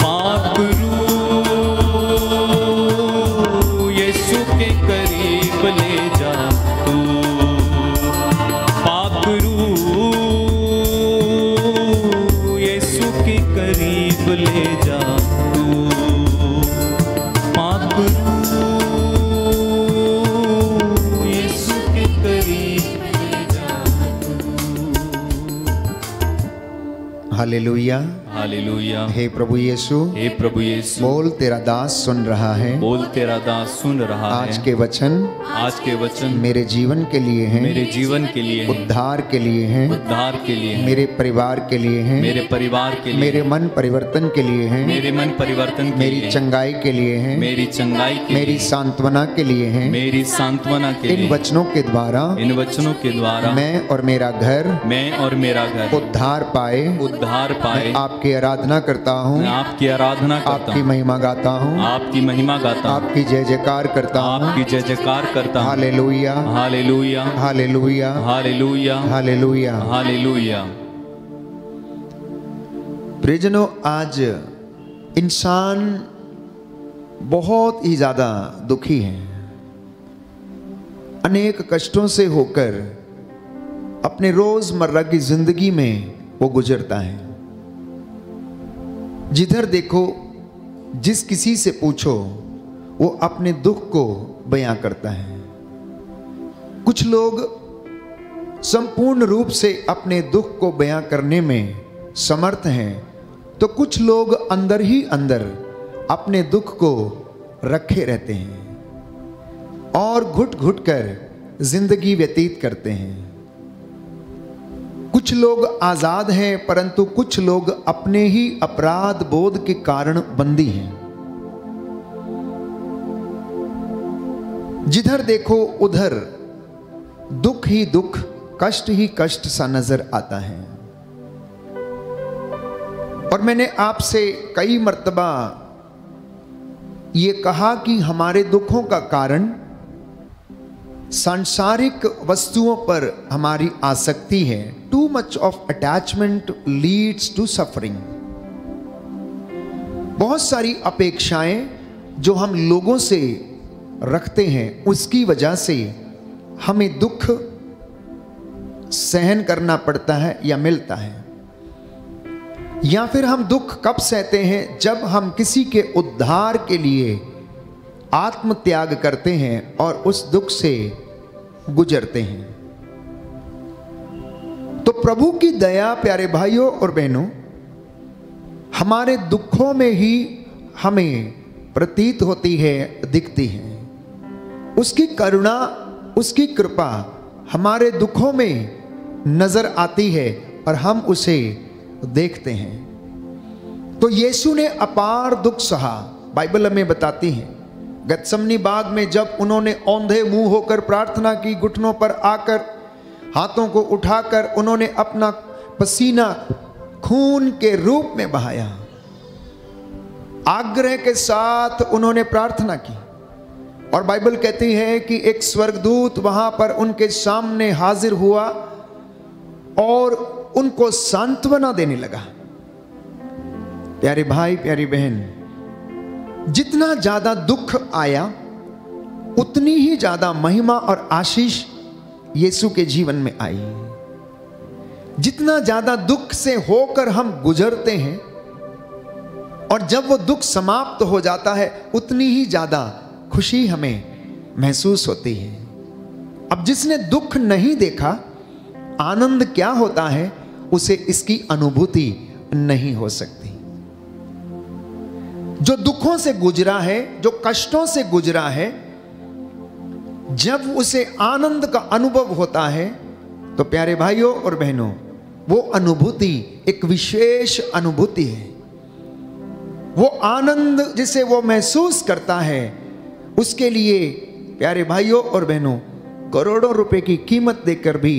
पाक रूह यीशु के करीब ले जा तू, पाक रूह यीशु के करीब ले जा तू, पाक रूह यीशु के करीब ले जा तू। हालेलुया। हालेलुया। हे प्रभु यीशु, हे प्रभु यीशु, बोल तेरा दास सुन रहा है, बोल तेरा दास सुन रहा आज है। के वचन आज के वचन मेरे जीवन के लिए हैं, मेरे जीवन के लिए हैं, उद्धार के लिए हैं, उद्धार के लिए हैं, मेरे परिवार के लिए हैं, मेरे परिवार के लिए, मेरे मन परिवर्तन के लिए हैं, मेरे मन परिवर्तन के मेरी लिए, चंगाई के लिए हैं, मेरी चंगाई के मेरी लिए, सांत्वना के लिए हैं। मेरी सांत्वना के इन लिए, वचनों के द्वारा इन वचनों के द्वारा मैं और मेरा घर मैं और मेरा घर उद्धार पाए, उद्धार पाए। आपकी आराधना करता हूँ, मैं आपकी आराधना करता आपकी हूँ, महिमा गाता हूँ, आपकी महिमा गाता हूँ, आपकी जय जयकार करता हूँ। आपकी जय जयकार करता हूँ। Hallelujah, hallelujah, hallelujah, hallelujah, hallelujah. Hallelujah. प्रियजनों, आज इंसान बहुत ही ज्यादा दुखी है, अनेक कष्टों से होकर अपने रोजमर्रा की जिंदगी में वो गुजरता है। जिधर देखो, जिस किसी से पूछो, वो अपने दुख को बयां करता है। कुछ लोग संपूर्ण रूप से अपने दुख को बयां करने में समर्थ हैं, तो कुछ लोग अंदर ही अंदर अपने दुख को रखे रहते हैं और घुट घुट कर जिंदगी व्यतीत करते हैं। कुछ लोग आजाद हैं, परंतु कुछ लोग अपने ही अपराध बोध के कारण बंदी हैं। जिधर देखो उधर दुख ही दुख, कष्ट ही कष्ट सा नजर आता है। और मैंने आपसे कई मर्तबा ये कहा कि हमारे दुखों का कारण सांसारिक वस्तुओं पर हमारी आसक्ति है, too much of attachment leads to suffering. बहुत सारी अपेक्षाएं जो हम लोगों से रखते हैं, उसकी वजह से हमें दुख सहन करना पड़ता है या मिलता है। या फिर हम दुख कब सहते हैं? जब हम किसी के उद्धार के लिए आत्म त्याग करते हैं और उस दुख से गुजरते हैं। तो प्रभु की दया प्यारे भाइयों और बहनों, हमारे दुखों में ही हमें प्रतीत होती है, दिखती है। उसकी करुणा, उसकी कृपा हमारे दुखों में नजर आती है और हम उसे देखते हैं। तो यीशु ने अपार दुख सहा। बाइबल हमें बताती है, गत्समनी बाग में जब उन्होंने औंधे मुंह होकर प्रार्थना की, घुटनों पर आकर हाथों को उठाकर उन्होंने अपना पसीना खून के रूप में बहाया, आग्रह के साथ उन्होंने प्रार्थना की। और बाइबल कहती है कि एक स्वर्गदूत वहां पर उनके सामने हाजिर हुआ और उनको सांत्वना देने लगा। प्यारे भाई, प्यारी बहन, जितना ज्यादा दुख आया उतनी ही ज्यादा महिमा और आशीष यीशु के जीवन में आई। जितना ज्यादा दुख से होकर हम गुजरते हैं और जब वो दुख समाप्त हो जाता है, उतनी ही ज्यादा खुशी हमें महसूस होती है। अब जिसने दुख नहीं देखा, आनंद क्या होता है, उसे इसकी अनुभूति नहीं हो सकती। जो दुखों से गुजरा है, जो कष्टों से गुजरा है, जब उसे आनंद का अनुभव होता है, तो प्यारे भाइयों और बहनों, वो अनुभूति एक विशेष अनुभूति है। वो आनंद जिसे वो महसूस करता है, उसके लिए प्यारे भाइयों और बहनों, करोड़ों रुपए की कीमत देकर भी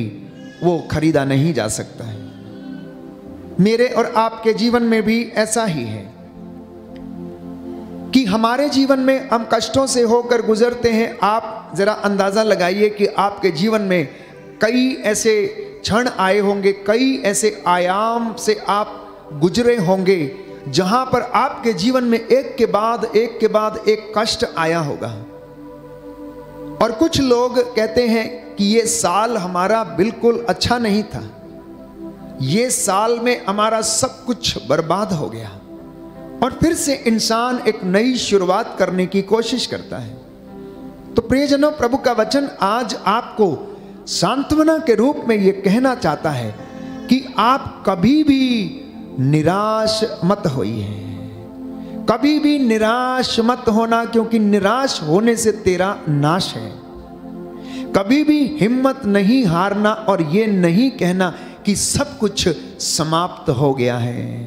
वो खरीदा नहीं जा सकता है। मेरे और आपके जीवन में भी ऐसा ही है कि हमारे जीवन में हम कष्टों से होकर गुजरते हैं। आप जरा अंदाजा लगाइए कि आपके जीवन में कई ऐसे क्षण आए होंगे, कई ऐसे आयाम से आप गुजरे होंगे जहां पर आपके जीवन में एक के बाद एक कष्ट आया होगा। और कुछ लोग कहते हैं कि ये साल हमारा बिल्कुल अच्छा नहीं था, ये साल में हमारा सब कुछ बर्बाद हो गया। और फिर से इंसान एक नई शुरुआत करने की कोशिश करता है। तो प्रियजनों, प्रभु का वचन आज आपको सांत्वना के रूप में यह कहना चाहता है कि आप कभी भी निराश मत होइए, कभी भी निराश मत होना, क्योंकि निराश होने से तेरा नाश है। कभी भी हिम्मत नहीं हारना और ये नहीं कहना कि सब कुछ समाप्त हो गया है।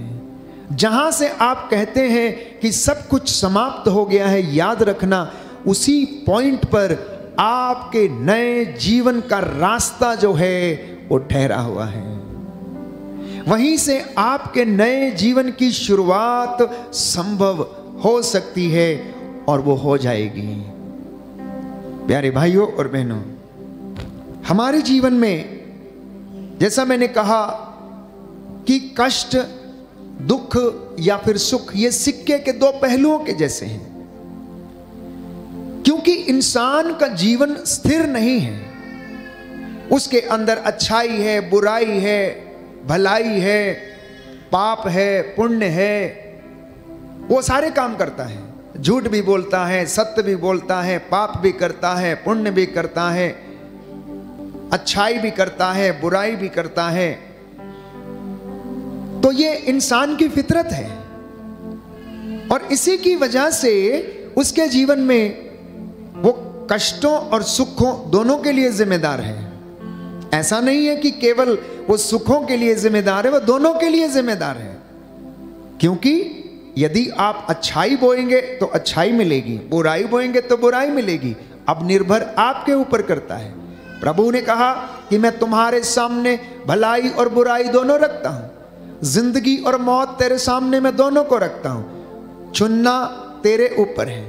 जहां से आप कहते हैं कि सब कुछ समाप्त हो गया है, याद रखना उसी पॉइंट पर आपके नए जीवन का रास्ता जो है वो ठहरा हुआ है। वहीं से आपके नए जीवन की शुरुआत संभव हो सकती है और वो हो जाएगी। प्यारे भाइयों और बहनों, हमारे जीवन में जैसा मैंने कहा कि कष्ट, दुख या फिर सुख, ये सिक्के के दो पहलुओं के जैसे हैं। क्योंकि इंसान का जीवन स्थिर नहीं है, उसके अंदर अच्छाई है, बुराई है, भलाई है, पाप है, पुण्य है, वो सारे काम करता है। झूठ भी बोलता है, सत्य भी बोलता है, पाप भी करता है, पुण्य भी करता है, अच्छाई भी करता है, बुराई भी करता है। तो ये इंसान की फितरत है और इसी की वजह से उसके जीवन में वो कष्टों और सुखों दोनों के लिए जिम्मेदार है। ऐसा नहीं है कि केवल वो सुखों के लिए जिम्मेदार है, वो दोनों के लिए जिम्मेदार है। क्योंकि यदि आप अच्छाई बोएंगे तो अच्छाई मिलेगी, बुराई बोएंगे तो बुराई मिलेगी। अब निर्भर आपके ऊपर करता है। प्रभु ने कहा कि मैं तुम्हारे सामने भलाई और बुराई दोनों रखता हूं, जिंदगी और मौत तेरे सामने मैं दोनों को रखता हूं। चुनना तेरे ऊपर है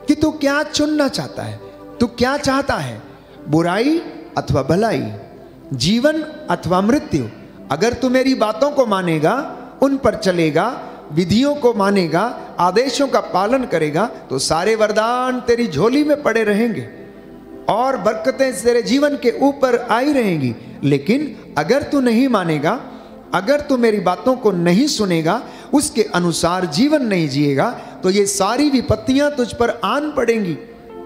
कि तू क्या चुनना चाहता है, तू क्या चाहता है। बुराई अथवा भलाई, जीवन अथवा मृत्यु। अगर तू मेरी बातों को मानेगा, उन पर चलेगा, विधियों को मानेगा, आदेशों का पालन करेगा, तो सारे वरदान तेरी झोली में पड़े रहेंगे और बरकतें तेरे जीवन के ऊपर आई रहेंगी। लेकिन अगर तू नहीं मानेगा, अगर तू मेरी बातों को नहीं सुनेगा, उसके अनुसार जीवन नहीं जिएगा, तो ये सारी विपत्तियां तुझ पर आन पड़ेंगी।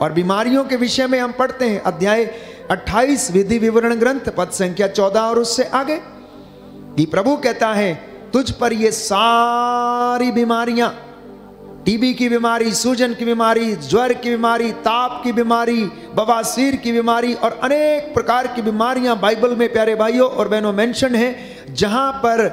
और बीमारियों के विषय में हम पढ़ते हैं अध्याय 28 विधि विवरण ग्रंथ पद संख्या 14 और उससे आगे कि प्रभु कहता है तुझ पर ये सारी बीमारियां, टीबी की बीमारी, सूजन की बीमारी, ज्वर की बीमारी, ताप की बीमारी, बवासीर की बीमारी और अनेक प्रकार की बीमारियां बाइबल में प्यारे भाइयों और बहनों मेंशन है, जहां पर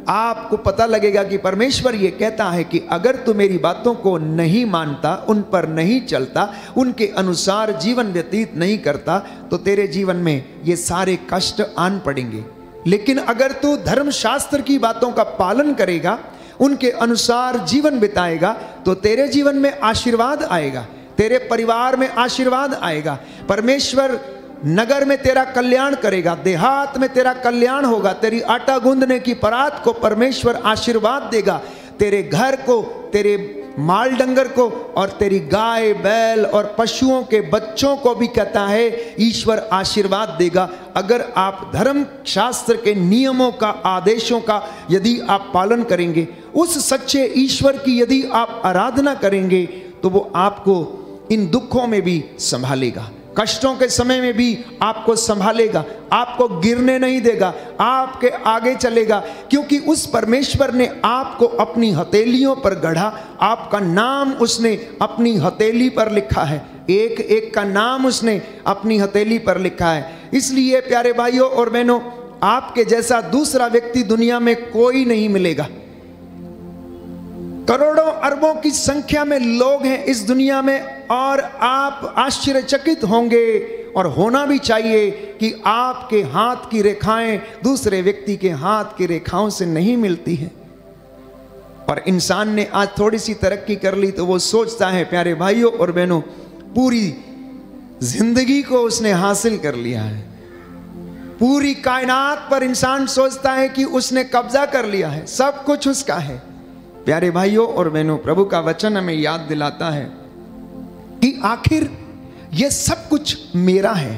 आपको पता लगेगा कि परमेश्वर ये कहता है कि अगर तू मेरी बातों को नहीं मानता, उन पर नहीं चलता, उनके अनुसार जीवन व्यतीत नहीं करता, तो तेरे जीवन में ये सारे कष्ट आन पड़ेंगे। लेकिन अगर तू धर्मशास्त्र की बातों का पालन करेगा, उनके अनुसार जीवन बिताएगा, तो तेरे जीवन में आशीर्वाद आएगा, तेरे परिवार में आशीर्वाद आएगा। परमेश्वर नगर में तेरा कल्याण करेगा, देहात में तेरा कल्याण होगा, तेरी आटा गूंदने की परात को परमेश्वर आशीर्वाद देगा, तेरे घर को, तेरे माल डंगर को और तेरी गाय बैल और पशुओं के बच्चों को भी कहता है ईश्वर आशीर्वाद देगा। अगर आप धर्म शास्त्र के नियमों का, आदेशों का यदि आप पालन करेंगे, उस सच्चे ईश्वर की यदि आप आराधना करेंगे, तो वो आपको इन दुखों में भी संभालेगा, कष्टों के समय में भी आपको संभालेगा, आपको गिरने नहीं देगा, आपके आगे चलेगा, क्योंकि उस परमेश्वर ने आपको अपनी हथेलियों पर गढ़ा, आपका नाम उसने अपनी हथेली पर लिखा है, एक एक का नाम उसने अपनी हथेली पर लिखा है। इसलिए प्यारे भाइयों और बहनों, आपके जैसा दूसरा व्यक्ति दुनिया में कोई नहीं मिलेगा। करोड़ों अरबों की संख्या में लोग हैं इस दुनिया में, और आप आश्चर्यचकित होंगे, और होना भी चाहिए, कि आपके हाथ की रेखाएं दूसरे व्यक्ति के हाथ की रेखाओं से नहीं मिलती हैं। और इंसान ने आज थोड़ी सी तरक्की कर ली तो वो सोचता है प्यारे भाइयों और बहनों, पूरी जिंदगी को उसने हासिल कर लिया है, पूरी कायनात पर इंसान सोचता है कि उसने कब्जा कर लिया है, सब कुछ उसका है। प्यारे भाइयों और बहनों, प्रभु का वचन हमें याद दिलाता है कि आखिर ये सब कुछ मेरा है,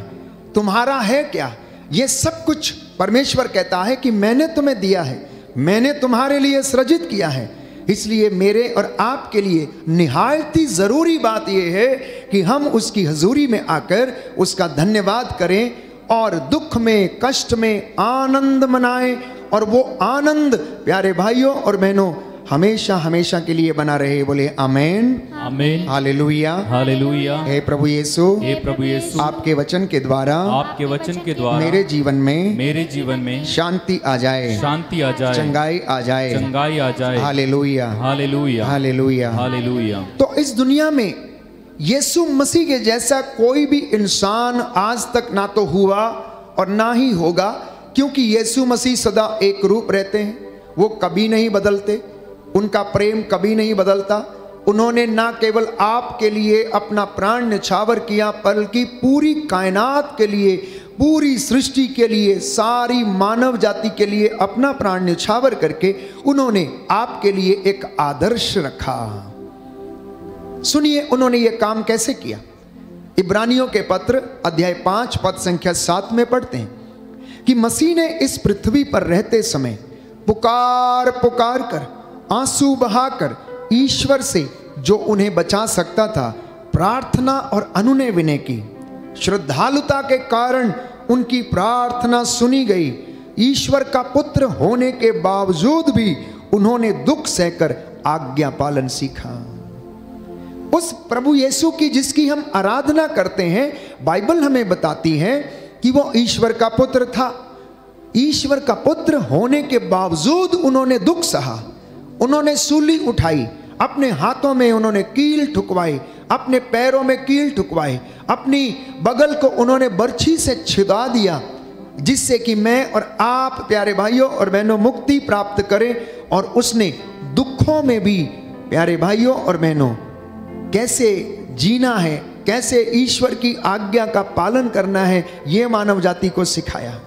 तुम्हारा है क्या? ये सब कुछ परमेश्वर कहता है कि मैंने तुम्हें दिया है, मैंने तुम्हारे लिए सृजित किया है। इसलिए मेरे और आपके लिए निहायत ही जरूरी बात यह है कि हम उसकी हजूरी में आकर उसका धन्यवाद करें और दुख में, कष्ट में आनंद मनाएं, और वो आनंद प्यारे भाइयों और बहनों हमेशा हमेशा के लिए बना रहे। बोले आमेन, आमेन, हालेलुया, हालेलुया। हे प्रभु यीशु, हे प्रभु यीशु, आपके वचन के द्वारा, आपके वचन के द्वारा मेरे जीवन में शांति आ जाए, शांति आ जाए, चंगाई आ जाए, चंगाई आ जाए। Hallelujah, hallelujah, hallelujah, hallelujah. तो इस दुनिया में यीशु मसीह के जैसा कोई भी इंसान आज तक ना तो हुआ और ना ही होगा, क्योंकि यीशु मसीह सदा एक रूप रहते हैं, वो कभी नहीं बदलते, उनका प्रेम कभी नहीं बदलता। उन्होंने ना केवल आपके लिए अपना प्राण न्यौछावर किया, बल्कि पूरी कायनात के लिए, पूरी सृष्टि के लिए, सारी मानव जाति के लिए अपना प्राण न्यौछावर करके उन्होंने आपके लिए एक आदर्श रखा। सुनिए उन्होंने ये काम कैसे किया। इब्रानियों के पत्र अध्याय 5 पद संख्या 7 में पढ़ते हैं कि मसीह ने इस पृथ्वी पर रहते समय पुकार पुकार कर, आंसू बहाकर ईश्वर से जो उन्हें बचा सकता था प्रार्थना और अनुनय विनय की। श्रद्धालुता के कारण उनकी प्रार्थना सुनी गई। ईश्वर का पुत्र होने के बावजूद भी उन्होंने दुख सहकर आज्ञा पालन सीखा। उस प्रभु यीशु की जिसकी हम आराधना करते हैं, बाइबल हमें बताती है कि वो ईश्वर का पुत्र था। ईश्वर का पुत्र होने के बावजूद उन्होंने दुख सहा, उन्होंने सूली उठाई, अपने हाथों में उन्होंने कील ठुकवाई, अपने पैरों में कील ठुकवाई, अपनी बगल को उन्होंने बर्छी से छिदा दिया, जिससे कि मैं और आप प्यारे भाइयों और बहनों मुक्ति प्राप्त करें। और उसने दुखों में भी प्यारे भाइयों और बहनों कैसे जीना है, कैसे ईश्वर की आज्ञा का पालन करना है, यह मानव जाति को सिखाया।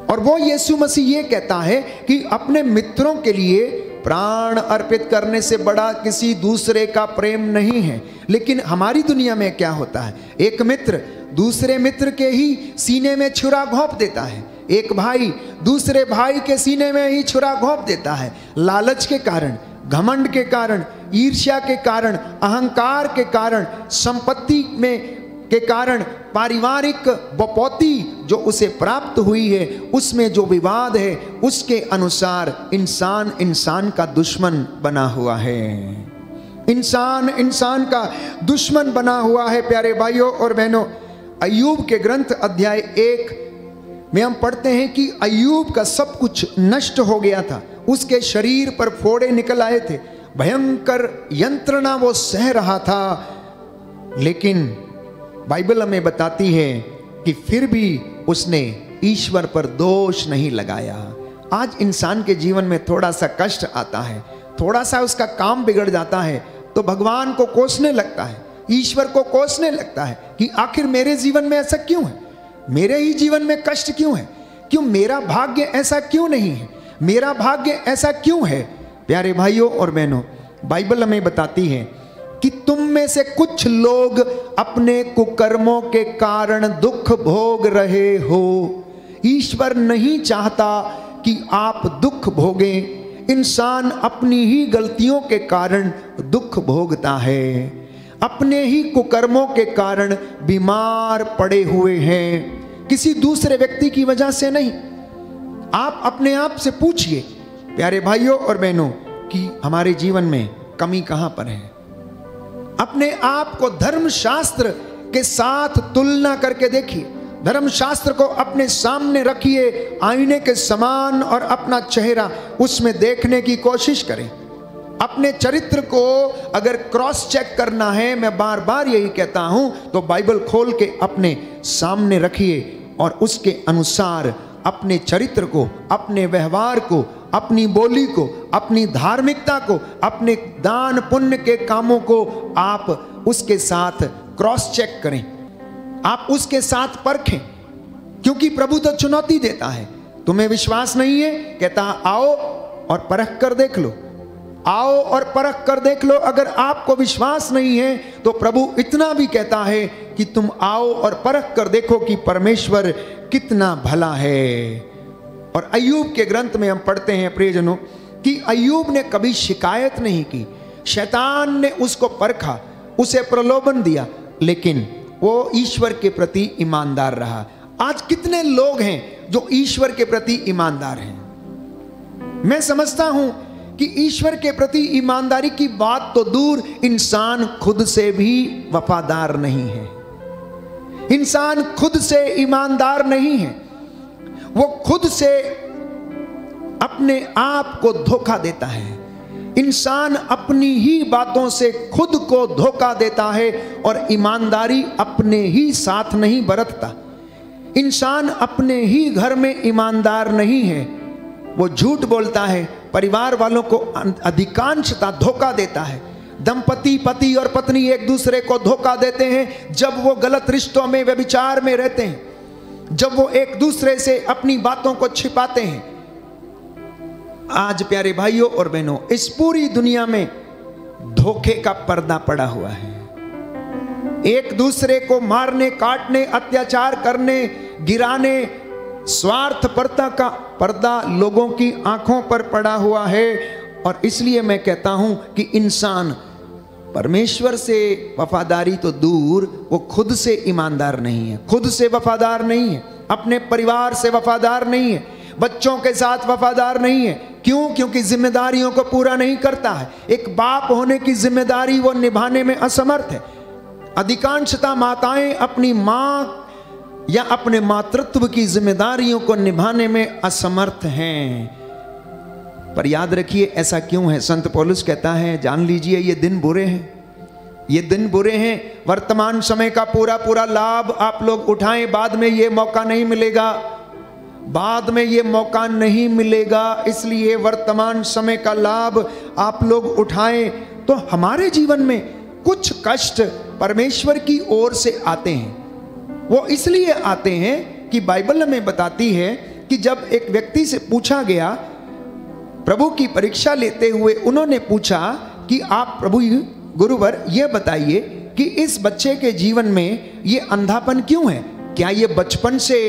और वो यीशु मसीह ये कहता है कि अपने मित्रों के लिए प्राण अर्पित करने से बड़ा किसी दूसरे का प्रेम नहीं है। लेकिन हमारी दुनिया में क्या होता है, एक मित्र दूसरे मित्र के ही सीने में छुरा घोंप देता है, एक भाई दूसरे भाई के सीने में ही छुरा घोंप देता है। लालच के कारण, घमंड के कारण, ईर्ष्या के कारण, अहंकार के कारण, संपत्ति में के कारण, पारिवारिक बपौती जो उसे प्राप्त हुई है उसमें जो विवाद है, उसके अनुसार इंसान इंसान का दुश्मन बना हुआ है। इंसान इंसान का दुश्मन बना हुआ है। प्यारे भाइयों और बहनों, अय्यूब के ग्रंथ अध्याय 1 में हम पढ़ते हैं कि अय्यूब का सब कुछ नष्ट हो गया था, उसके शरीर पर फोड़े निकल आए थे, भयंकर यंत्रणा वो सह रहा था। लेकिन बाइबल हमें बताती है कि फिर भी उसने ईश्वर पर दोष नहीं लगाया। आज इंसान के जीवन में थोड़ा सा कष्ट आता है, थोड़ा सा उसका काम बिगड़ जाता है तो भगवान को कोसने लगता है, ईश्वर को कोसने लगता है कि आखिर मेरे जीवन में ऐसा क्यों है, मेरे ही जीवन में कष्ट क्यों है, क्यों मेरा भाग्य ऐसा क्यों नहीं है, मेरा भाग्य ऐसा क्यों है। प्यारे भाइयों और बहनों, बाइबल हमें बताती है कि तुम में से कुछ लोग अपने कुकर्मों के कारण दुख भोग रहे हो। ईश्वर नहीं चाहता कि आप दुख भोगें। इंसान अपनी ही गलतियों के कारण दुख भोगता है, अपने ही कुकर्मों के कारण बीमार पड़े हुए हैं, किसी दूसरे व्यक्ति की वजह से नहीं। आप अपने आप से पूछिए प्यारे भाइयों और बहनों कि हमारे जीवन में कमी कहां पर है। अपने आप को धर्मशास्त्र के साथ तुलना करके देखिए, धर्मशास्त्र को अपने सामने रखिए आईने के समान और अपना चेहरा उसमें देखने की कोशिश करें। अपने चरित्र को अगर क्रॉस चेक करना है, मैं बार बार यही कहता हूं, तो बाइबल खोल के अपने सामने रखिए और उसके अनुसार अपने चरित्र को, अपने व्यवहार को, अपनी बोली को, अपनी धार्मिकता को, अपने दान पुण्य के कामों को आप उसके साथ क्रॉस चेक करें, आप उसके साथ परखें। क्योंकि प्रभु तो चुनौती देता है, तुम्हें विश्वास नहीं है, कहता आओ और परख कर देख लो, आओ और परख कर देख लो। अगर आपको विश्वास नहीं है तो प्रभु इतना भी कहता है कि तुम आओ और परख कर देखो कि परमेश्वर कितना भला है। और अय्यूब के ग्रंथ में हम पढ़ते हैं प्रियजनों कि अय्यूब ने कभी शिकायत नहीं की। शैतान ने उसको परखा, उसे प्रलोभन दिया, लेकिन वो ईश्वर के प्रति ईमानदार रहा। आज कितने लोग हैं जो ईश्वर के प्रति ईमानदार हैं। मैं समझता हूं कि ईश्वर के प्रति ईमानदारी की बात तो दूर, इंसान खुद से भी वफादार नहीं है। इंसान खुद से ईमानदार नहीं है, वो खुद से अपने आप को धोखा देता है। इंसान अपनी ही बातों से खुद को धोखा देता है और ईमानदारी अपने ही साथ नहीं बरतता। इंसान अपने ही घर में ईमानदार नहीं है, वो झूठ बोलता है, परिवार वालों को अधिकांशतः धोखा देता है। दंपति, पति और पत्नी एक दूसरे को धोखा देते हैं जब वो गलत रिश्तों में, व्यभिचार में रहते हैं, जब वो एक दूसरे से अपनी बातों को छिपाते हैं। आज प्यारे भाइयों और बहनों, इस पूरी दुनिया में धोखे का पर्दा पड़ा हुआ है। एक दूसरे को मारने, काटने, अत्याचार करने, गिराने, स्वार्थपरता का पर्दा लोगों की आंखों पर पड़ा हुआ है। और इसलिए मैं कहता हूं कि इंसान परमेश्वर से वफादारी तो दूर, वो खुद से ईमानदार नहीं है, खुद से वफादार नहीं है, अपने परिवार से वफादार नहीं है, बच्चों के साथ वफादार नहीं है। क्यों? क्योंकि जिम्मेदारियों को पूरा नहीं करता है। एक बाप होने की जिम्मेदारी वो निभाने में असमर्थ है। अधिकांशतः माताएं अपनी मां या अपने मातृत्व की जिम्मेदारियों को निभाने में असमर्थ हैं। पर याद रखिए ऐसा क्यों है? संत पौलुस कहता है, जान लीजिए ये दिन बुरे हैं, ये दिन बुरे हैं। वर्तमान समय का पूरा पूरा लाभ आप लोग उठाएं, बाद में ये मौका नहीं मिलेगा, बाद में ये मौका नहीं मिलेगा। इसलिए वर्तमान समय का लाभ आप लोग उठाएं। तो हमारे जीवन में कुछ कष्ट परमेश्वर की ओर से आते हैं। वो इसलिए आते हैं कि बाइबल हमें बताती है कि जब एक व्यक्ति से पूछा गया, प्रभु की परीक्षा लेते हुए उन्होंने पूछा कि आप प्रभु गुरुवर ये बताइए कि इस बच्चे के जीवन में ये अंधापन क्यों है? क्या ये बचपन से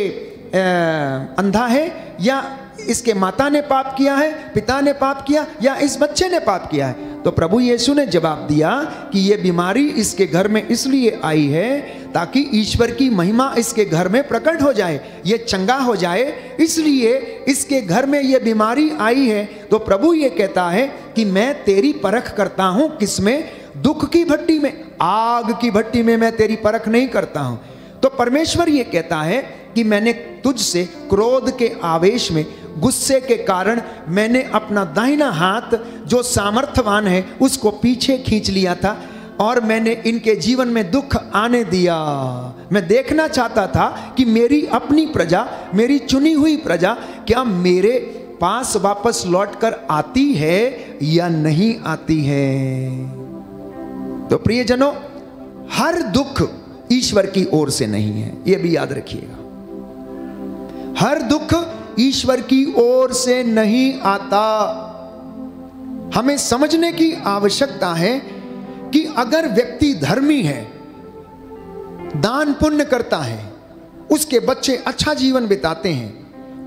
अंधा है, या इसके माता ने पाप किया है, पिता ने पाप किया, या इस बच्चे ने पाप किया है? तो प्रभु यीशु ने जवाब दिया कि ये बीमारी इसके घर में इसलिए आई है ताकि ईश्वर की महिमा इसके घर में प्रकट हो जाए, ये चंगा हो जाए, इसलिए इसके घर में ये बीमारी आई है। तो प्रभु ये कहता है कि मैं तेरी परख करता हूं, किसमें? दुख की भट्टी में, आग की भट्टी में मैं तेरी परख नहीं करता हूं। तो परमेश्वर ये कहता है कि मैंने तुझसे क्रोध के आवेश में, गुस्से के कारण मैंने अपना दाहिना हाथ जो सामर्थ्यवान है उसको पीछे खींच लिया था और मैंने इनके जीवन में दुख आने दिया। मैं देखना चाहता था कि मेरी अपनी प्रजा, मेरी चुनी हुई प्रजा क्या मेरे पास वापस लौटकर आती है या नहीं आती है। तो प्रियजनों, हर दुख ईश्वर की ओर से नहीं है, यह भी याद रखिएगा। हर दुख ईश्वर की ओर से नहीं आता। हमें समझने की आवश्यकता है कि अगर व्यक्ति धर्मी है, दान पुण्य करता है, उसके बच्चे अच्छा जीवन बिताते हैं,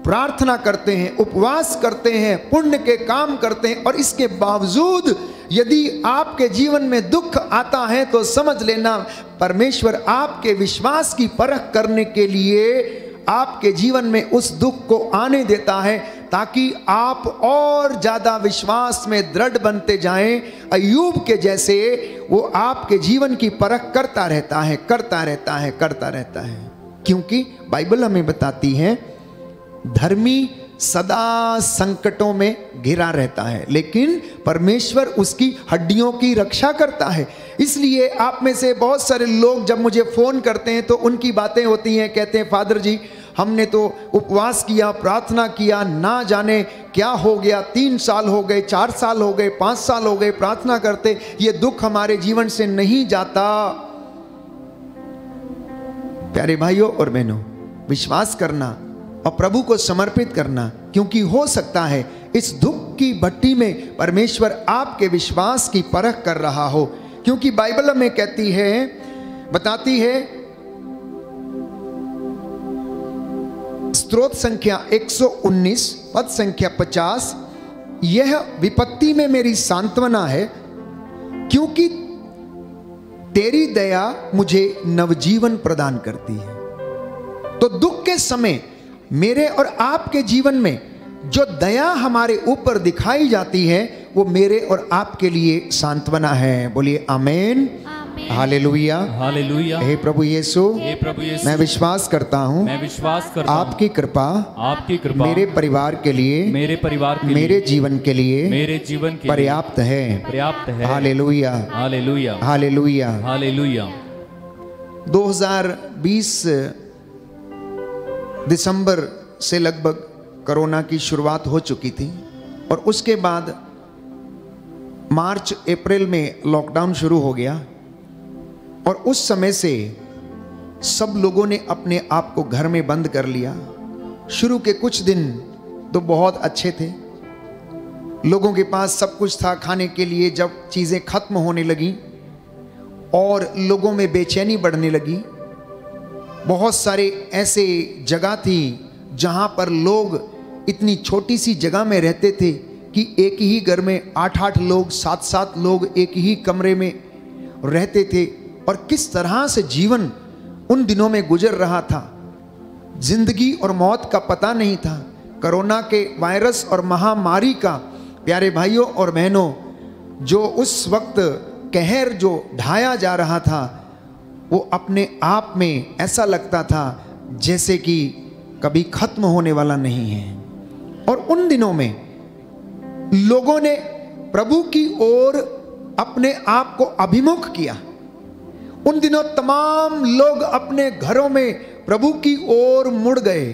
प्रार्थना करते हैं, उपवास करते हैं, पुण्य के काम करते हैं, और इसके बावजूद यदि आपके जीवन में दुख आता है तो समझ लेना परमेश्वर आपके विश्वास की परख करने के लिए आपके जीवन में उस दुख को आने देता है ताकि आप और ज्यादा विश्वास में दृढ़ बनते जाएं। अय्यूब के जैसे वो आपके जीवन की परख करता रहता है, करता रहता है, करता रहता है। क्योंकि बाइबल हमें बताती है धर्मी सदा संकटों में घिरा रहता है, लेकिन परमेश्वर उसकी हड्डियों की रक्षा करता है। इसलिए आप में से बहुत सारे लोग जब मुझे फ़ोन करते हैं तो उनकी बातें होती हैं, कहते हैं फादर जी हमने तो उपवास किया, प्रार्थना किया, ना जाने क्या हो गया, 3 साल हो गए, 4 साल हो गए, 5 साल हो गए प्रार्थना करते, ये दुख हमारे जीवन से नहीं जाता। प्यारे भाइयों और बहनों, विश्वास करना और प्रभु को समर्पित करना, क्योंकि हो सकता है इस दुख की भट्टी में परमेश्वर आपके विश्वास की परख कर रहा हो। क्योंकि बाइबल हमें कहती है, बताती है, स्तोत्र संख्या 119 पद संख्या 50, यह विपत्ति में मेरी सांत्वना है क्योंकि तेरी दया मुझे नवजीवन प्रदान करती है। तो दुख के समय मेरे और आपके जीवन में जो दया हमारे ऊपर दिखाई जाती है वो मेरे और आपके लिए सांत्वना है। बोलिए आमीन, हालेलुया, हालेलुया। हे प्रभु यीशु, हे प्रभु यीशु, मैं विश्वास करता हूँ, मैं विश्वास करता हूँ आपकी कृपा मेरे परिवार के लिए, मेरे परिवार के मेरे जीवन के लिए, मेरे जीवन के पर्याप्त है, पर्याप्त है। Hallelujah, hallelujah, hallelujah, hallelujah. 2020 दिसंबर से लगभग कोरोना की शुरुआत हो चुकी थी और उसके बाद मार्च अप्रैल में लॉकडाउन शुरू हो गया और उस समय से सब लोगों ने अपने आप को घर में बंद कर लिया। शुरू के कुछ दिन तो बहुत अच्छे थे, लोगों के पास सब कुछ था खाने के लिए। जब चीज़ें खत्म होने लगी और लोगों में बेचैनी बढ़ने लगी, बहुत सारे ऐसे जगह थी जहाँ पर लोग इतनी छोटी सी जगह में रहते थे कि एक ही घर में 8-8 लोग, 7-7 लोग एक ही कमरे में रहते थे। और किस तरह से जीवन उन दिनों में गुजर रहा था, जिंदगी और मौत का पता नहीं था। कोरोना के वायरस और महामारी का, प्यारे भाइयों और बहनों, जो उस वक्त कहर जो ढाया जा रहा था, वो अपने आप में ऐसा लगता था जैसे कि कभी खत्म होने वाला नहीं है। और उन दिनों में लोगों ने प्रभु की ओर अपने आप को अभिमुख किया। उन दिनों तमाम लोग अपने घरों में प्रभु की ओर मुड़ गए।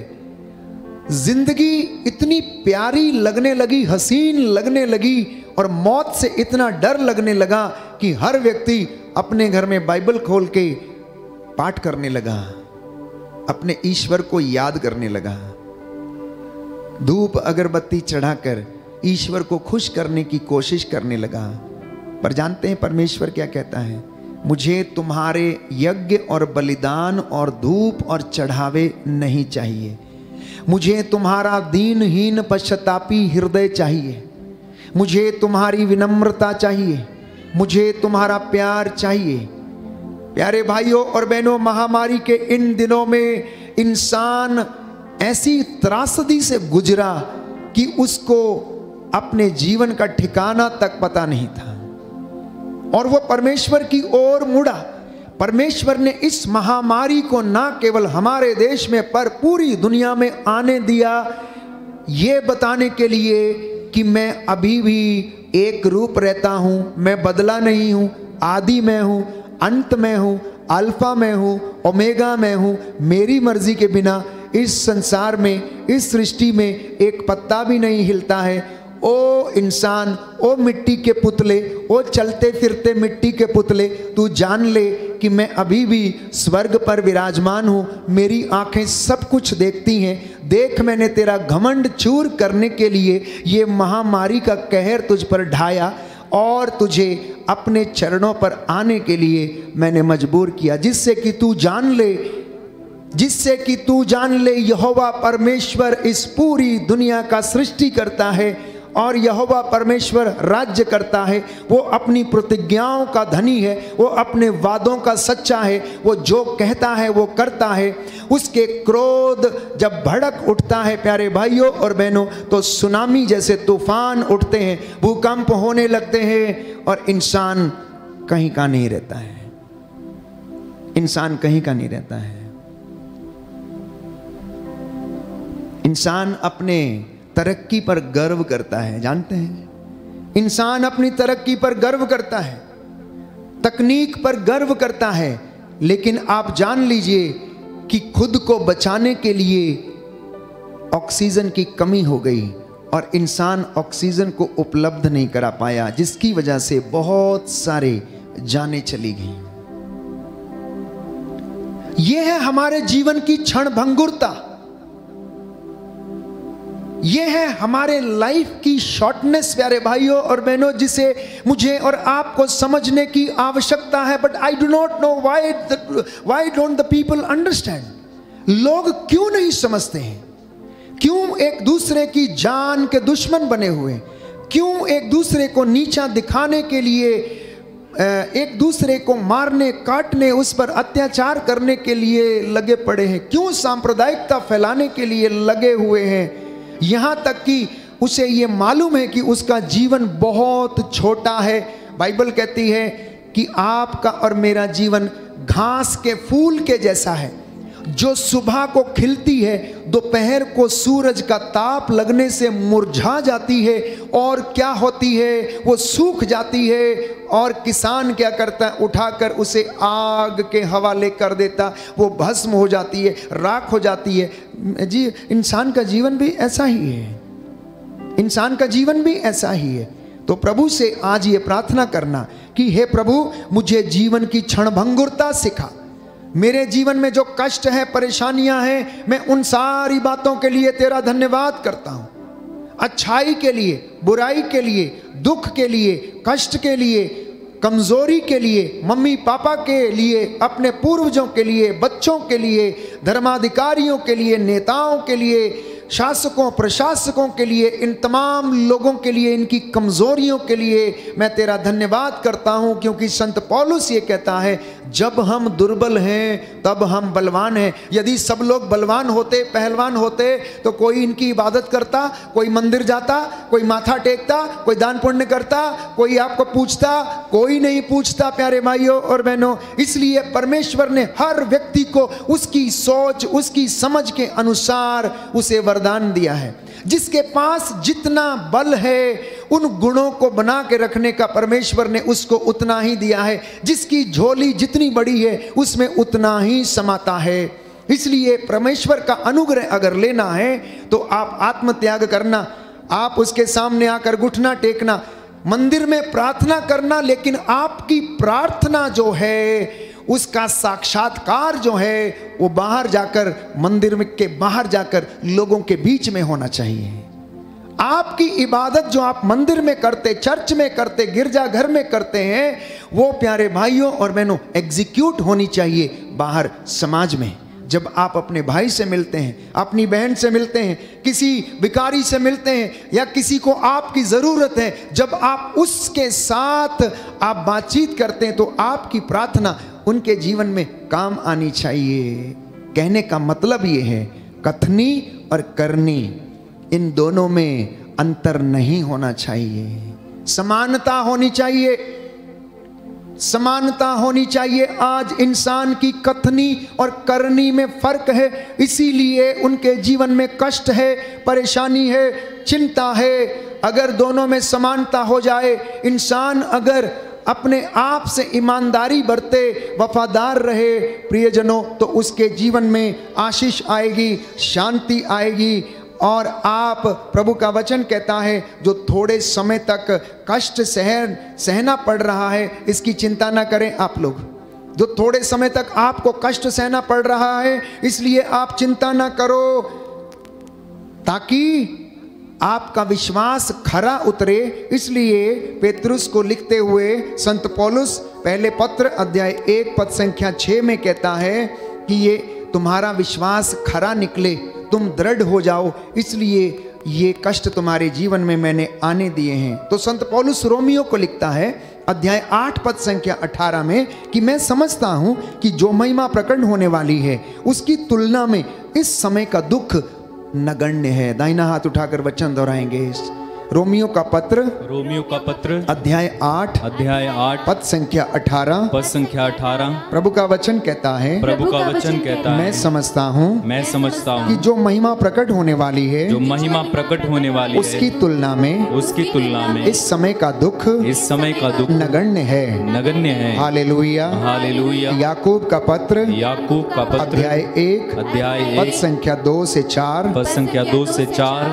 जिंदगी इतनी प्यारी लगने लगी, हसीन लगने लगी और मौत से इतना डर लगने लगा कि हर व्यक्ति अपने घर में बाइबल खोल के पाठ करने लगा, अपने ईश्वर को याद करने लगा, धूप अगरबत्ती चढ़ाकर ईश्वर को खुश करने की कोशिश करने लगा। पर जानते हैं परमेश्वर क्या कहता है? मुझे तुम्हारे यज्ञ और बलिदान और धूप और चढ़ावे नहीं चाहिए, मुझे तुम्हारा दीनहीन पश्चातापी हृदय चाहिए, मुझे तुम्हारी विनम्रता चाहिए, मुझे तुम्हारा प्यार चाहिए। प्यारे भाइयों और बहनों, महामारी के इन दिनों में इंसान ऐसी त्रासदी से गुजरा कि उसको अपने जीवन का ठिकाना तक पता नहीं था और वो परमेश्वर की ओर मुड़ा। परमेश्वर ने इस महामारी को ना केवल हमारे देश में पर पूरी दुनिया में आने दिया, ये बताने के लिए कि मैं अभी भी एक रूप रहता हूं, मैं बदला नहीं हूं, आदि में हूं, अंत में हूं, अल्फा में हूं, ओमेगा में हूं। मेरी मर्जी के बिना इस संसार में, इस सृष्टि में एक पत्ता भी नहीं हिलता है। ओ इंसान, ओ मिट्टी के पुतले, ओ चलते फिरते मिट्टी के पुतले, तू जान ले कि मैं अभी भी स्वर्ग पर विराजमान हूँ, मेरी आंखें सब कुछ देखती हैं। देख, मैंने तेरा घमंड चूर करने के लिए ये महामारी का कहर तुझ पर ढाया और तुझे अपने चरणों पर आने के लिए मैंने मजबूर किया, जिससे कि तू जान ले यहोवा परमेश्वर इस पूरी दुनिया का सृष्टि करता है और यहोवा परमेश्वर राज्य करता है। वो अपनी प्रतिज्ञाओं का धनी है, वो अपने वादों का सच्चा है, वो जो कहता है वो करता है। उसके क्रोध जब भड़क उठता है प्यारे भाइयों और बहनों, तो सुनामी जैसे तूफान उठते हैं, भूकंप होने लगते हैं और इंसान कहीं का नहीं रहता है। इंसान कहीं का नहीं रहता है। इंसान अपने तरक्की पर गर्व करता है, जानते हैं? इंसान अपनी तरक्की पर गर्व करता है, तकनीक पर गर्व करता है, लेकिन आप जान लीजिए कि खुद को बचाने के लिए ऑक्सीजन की कमी हो गई और इंसान ऑक्सीजन को उपलब्ध नहीं करा पाया, जिसकी वजह से बहुत सारे जानें चली गई। यह है हमारे जीवन की क्षणभंगुरता, ये है हमारे लाइफ की शॉर्टनेस प्यारे भाइयों और बहनों, जिसे मुझे और आपको समझने की आवश्यकता है। But I do not know why don't the people understand. लोग क्यों नहीं समझते हैं? क्यों एक दूसरे की जान के दुश्मन बने हुए? क्यों एक दूसरे को नीचा दिखाने के लिए, एक दूसरे को मारने काटने, उस पर अत्याचार करने के लिए लगे पड़े हैं? क्यों सांप्रदायिकता फैलाने के लिए लगे हुए हैं? यहाँ तक कि उसे ये मालूम है कि उसका जीवन बहुत छोटा है। बाइबल कहती है कि आपका और मेरा जीवन घास के फूल के जैसा है, जो सुबह को खिलती है, दोपहर को सूरज का ताप लगने से मुरझा जाती है और क्या होती है, वो सूख जाती है। और किसान क्या करता है, उठाकर उसे आग के हवाले कर देता, वो भस्म हो जाती है, राख हो जाती है। जी, इंसान का जीवन भी ऐसा ही है, इंसान का जीवन भी ऐसा ही है। तो प्रभु से आज ये प्रार्थना करना कि हे प्रभु, मुझे जीवन की क्षणभंगुरता सिखा। मेरे जीवन में जो कष्ट है, परेशानियां हैं, मैं उन सारी बातों के लिए तेरा धन्यवाद करता हूं। अच्छाई के लिए, बुराई के लिए, दुख के लिए, कष्ट के लिए, कमजोरी के लिए, मम्मी पापा के लिए, अपने पूर्वजों के लिए, बच्चों के लिए, धर्माधिकारियों के लिए, नेताओं के लिए, शासकों प्रशासकों के लिए, इन तमाम लोगों के लिए, इनकी कमजोरियों के लिए मैं तेरा धन्यवाद करता हूं। क्योंकि संत पौलुस ये कहता है, जब हम दुर्बल हैं तब हम बलवान हैं। यदि सब लोग बलवान होते, पहलवान होते, तो कोई इनकी इबादत करता, कोई मंदिर जाता, कोई माथा टेकता, कोई दान पुण्य करता, कोई आपको पूछता? कोई नहीं पूछता प्यारे भाइयों और बहनों। इसलिए परमेश्वर ने हर व्यक्ति को उसकी सोच, उसकी समझ के अनुसार उसे वरदान दिया है। जिसके पास जितना बल है, उन गुणों को बना के रखने का परमेश्वर ने उसको उतना ही दिया है। जिसकी झोली जितनी बड़ी है, उसमें उतना ही समाता है। इसलिए परमेश्वर का अनुग्रह अगर लेना है तो आप आत्मत्याग करना, आप उसके सामने आकर घुटना टेकना। मंदिर में प्रार्थना करना, लेकिन आपकी प्रार्थना जो है उसका साक्षात्कार जो है वो बाहर जाकर, मंदिर में के बाहर जाकर लोगों के बीच में होना चाहिए। आपकी इबादत जो आप मंदिर में करते, चर्च में करते, गिरजाघर में करते हैं, वो प्यारे भाइयों और बहनों एग्जीक्यूट होनी चाहिए बाहर समाज में। जब आप अपने भाई से मिलते हैं, अपनी बहन से मिलते हैं, किसी भिखारी से मिलते हैं, या किसी को आपकी ज़रूरत है, जब आप उसके साथ आप बातचीत करते हैं तो आपकी प्रार्थना उनके जीवन में काम आनी चाहिए। कहने का मतलब ये है, कथनी और करनी, इन दोनों में अंतर नहीं होना चाहिए, समानता होनी चाहिए, समानता होनी चाहिए। आज इंसान की कथनी और करनी में फर्क है, इसीलिए उनके जीवन में कष्ट है, परेशानी है, चिंता है। अगर दोनों में समानता हो जाए, इंसान अगर अपने आप से ईमानदारी बरते, वफादार रहे प्रियजनों, तो उसके जीवन में आशीष आएगी, शांति आएगी। और आप, प्रभु का वचन कहता है, जो थोड़े समय तक कष्ट सहना पड़ रहा है, इसकी चिंता ना करें आप लोग। जो थोड़े समय तक आपको कष्ट सहना पड़ रहा है, इसलिए आप चिंता ना करो, ताकि आपका विश्वास खरा उतरे। इसलिए पेतरुस को लिखते हुए संत पौलुस पहले पत्र अध्याय 1 पद संख्या 6 में कहता है कि ये तुम्हारा विश्वास खरा निकले, तुम दृढ़ हो जाओ, इसलिए ये कष्ट तुम्हारे जीवन में मैंने आने दिए हैं। तो संत पौलुस रोमियो को लिखता है अध्याय 8 पद संख्या 18 में कि मैं समझता हूं कि जो महिमा प्रकट होने वाली है उसकी तुलना में इस समय का दुख नगण्य है। दाहिना हाथ उठाकर वचन दोहराएंगे। रोमियो का पत्र अध्याय 8 पद संख्या 18 प्रभु का वचन कहता है, मैं समझता हूँ कि जो महिमा प्रकट होने वाली है, उसकी तुलना में इस समय का दुख नगण्य है। हालेलुया। याकूब का पत्र अध्याय 1 पद संख्या 2 से 4